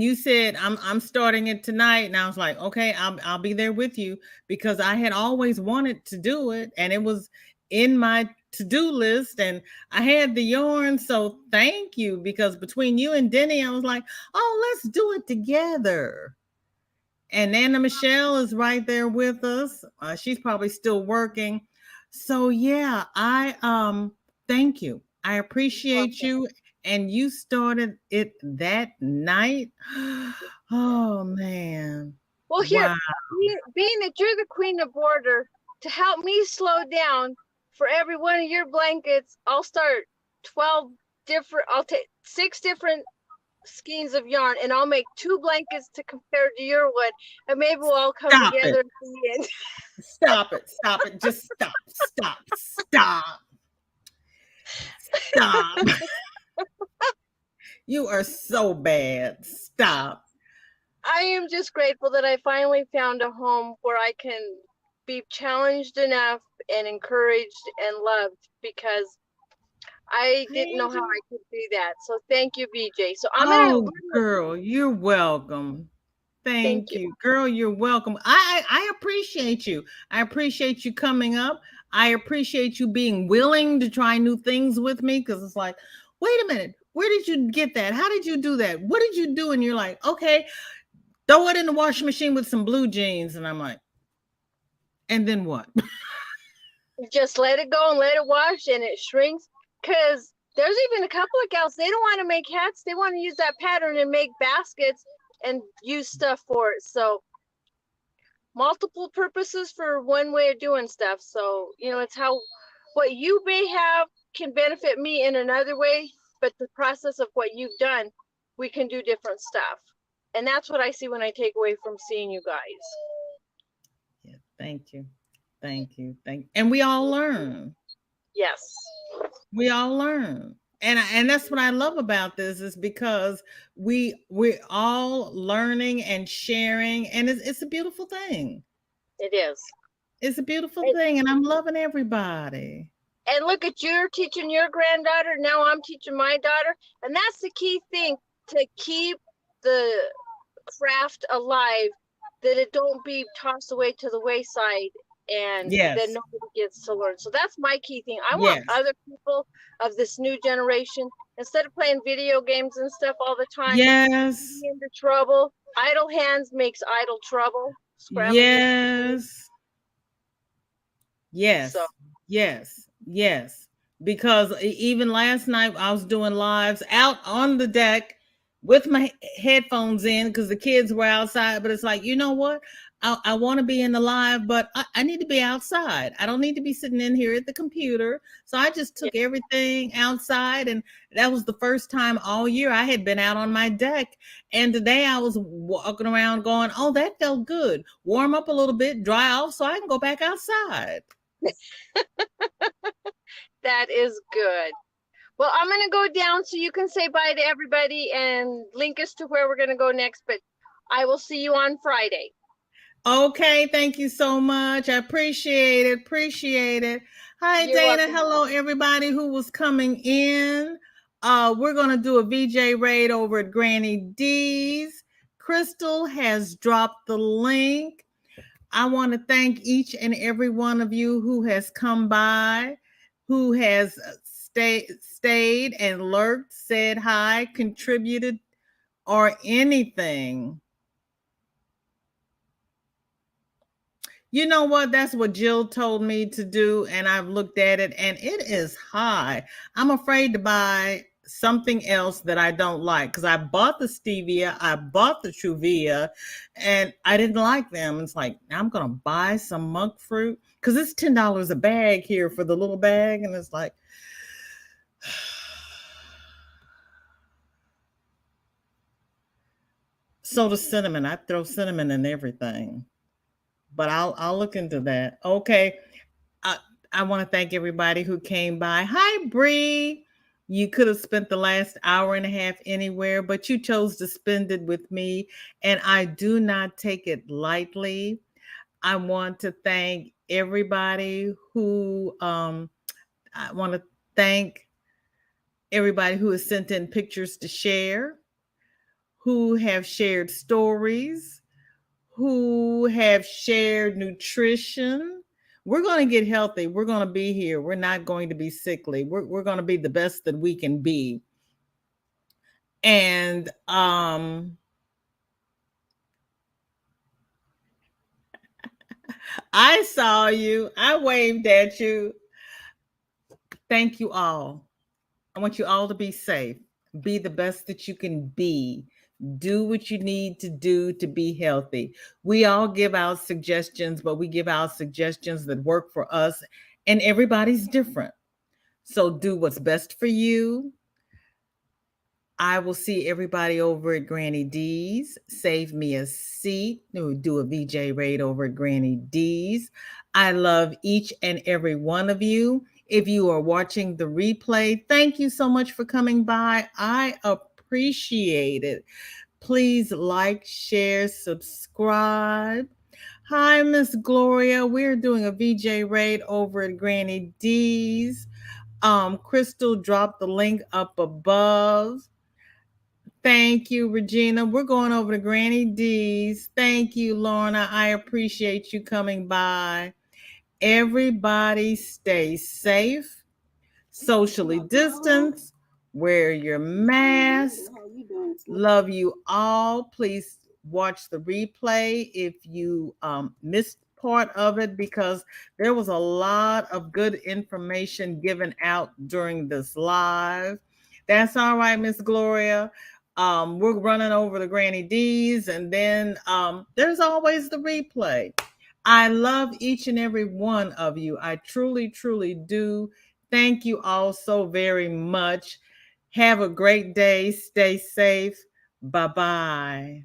you said I'm starting it tonight, and I was like, okay, I'll be there with you, because I had always wanted to do it and it was in my to-do list and I had the yarn. So thank you, because between you and Denny, I was like, oh, let's do it together. And Anna Michelle is right there with us. She's probably still working. So yeah, I thank you. I appreciate you. And you started it that night. Oh man. Well, here, wow. being that you're the queen of border, to help me slow down, for every one of your blankets, I'll start 12 different, I'll take 6 different skeins of yarn and I'll make 2 blankets to compare to your one, and maybe we'll all come together at the end. Stop it. Just stop. You are so bad. Stop. I am just grateful that I finally found a home where I can be challenged enough and encouraged and loved, because I didn't know how I could do that. So thank you, VJ. So I'm girl, you're welcome. Thank you. Girl, you're welcome. I appreciate you. I appreciate you coming up. I appreciate you being willing to try new things with me, because it's like, wait a minute, where did you get that? How did you do that? What did you do? And you're like, okay, throw it in the washing machine with some blue jeans. And I'm like, and then what? Just let it go and let it wash and it shrinks. Because there's even a couple of gals, they don't want to make hats. They want to use that pattern and make baskets and use stuff for it. So multiple purposes for one way of doing stuff. So, you know, it's how what you may have can benefit me in another way, but the process of what you've done, we can do different stuff. And that's what I see when I take away from seeing you guys. Yeah, thank you. Thank you. And we all learn. Yes. We all learn. And that's what I love about this is because we're all learning and sharing, and it's a beautiful thing. It is. It's a beautiful thing, and I'm loving everybody. And look at you're teaching your granddaughter. Now I'm teaching my daughter. And that's the key thing, to keep the craft alive, that it don't be tossed away to the wayside and Yes. then nobody gets to learn. So that's my key thing. I Yes. want other people of this new generation, instead of playing video games and stuff all the time, Yes. into trouble. Idle hands makes idle trouble. Yes. Yes. So. Yes. Yes. Because even last night I was doing lives out on the deck with my headphones in because the kids were outside. But it's like, you know what? I want to be in the live, but I need to be outside. I don't need to be sitting in here at the computer. So I just took everything outside. And that was the first time all year I had been out on my deck. And today I was walking around going, oh, that felt good. Warm up a little bit, dry off so I can go back outside. That is good. Well, I'm going to go down so you can say bye to everybody and link us to where we're going to go next. But I will see you on Friday. Okay, thank you so much. I appreciate it. Appreciate it. Hi, You're Dana. welcome. Hello, everybody who was coming in. We're going to do a VJ raid over at Granny D's. Crystal has dropped the link. I want to thank each and every one of you who has come by, who has stayed and lurked, said hi, contributed, or anything. You know what? That's what Jill told me to do, and I've looked at it, and it is high. I'm afraid to buy something else that I don't like because I bought the stevia, I bought the Truvia, and I didn't like them. It's like, I'm going to buy some monk fruit because it's $10 a bag here for the little bag, and it's like, so the cinnamon, I throw cinnamon in everything. But I'll look into that. Okay. I want to thank everybody who came by. Hi, Bree. You could have spent the last hour and a half anywhere, but you chose to spend it with me. And I do not take it lightly. I want to thank everybody who, I want to thank everybody who has sent in pictures to share, who have shared stories, who have shared nutrition. We're going to get healthy. We're going to be here. We're not going to be sickly. We're going to be the best that we can be. And I saw you. I waved at you. Thank you all. I want you all to be safe. Be the best that you can be. Do what you need to do to be healthy. We all give out suggestions, but we give out suggestions that work for us, and everybody's different. So do what's best for you. I will see everybody over at Granny D's. Save me a seat. We'll do a VJ raid over at Granny D's. I love each and every one of you. If you are watching the replay, thank you so much for coming by. I appreciate it. Please like, share, subscribe. Hi, Miss Gloria. We're doing a VJ raid over at Granny D's. Crystal dropped the link up above. Thank you, Regina. We're going over to Granny D's. Thank you, Lorna. I appreciate you coming by. Everybody stay safe, socially distance, wear your mask. Love you all. Please watch the replay if you missed part of it, because there was a lot of good information given out during this live. That's all right, Miss Gloria. We're running over to Granny D's, and then there's always the replay. I love each and every one of you. I truly, truly do. Thank you all so very much. Have a great day. Stay safe. Bye-bye.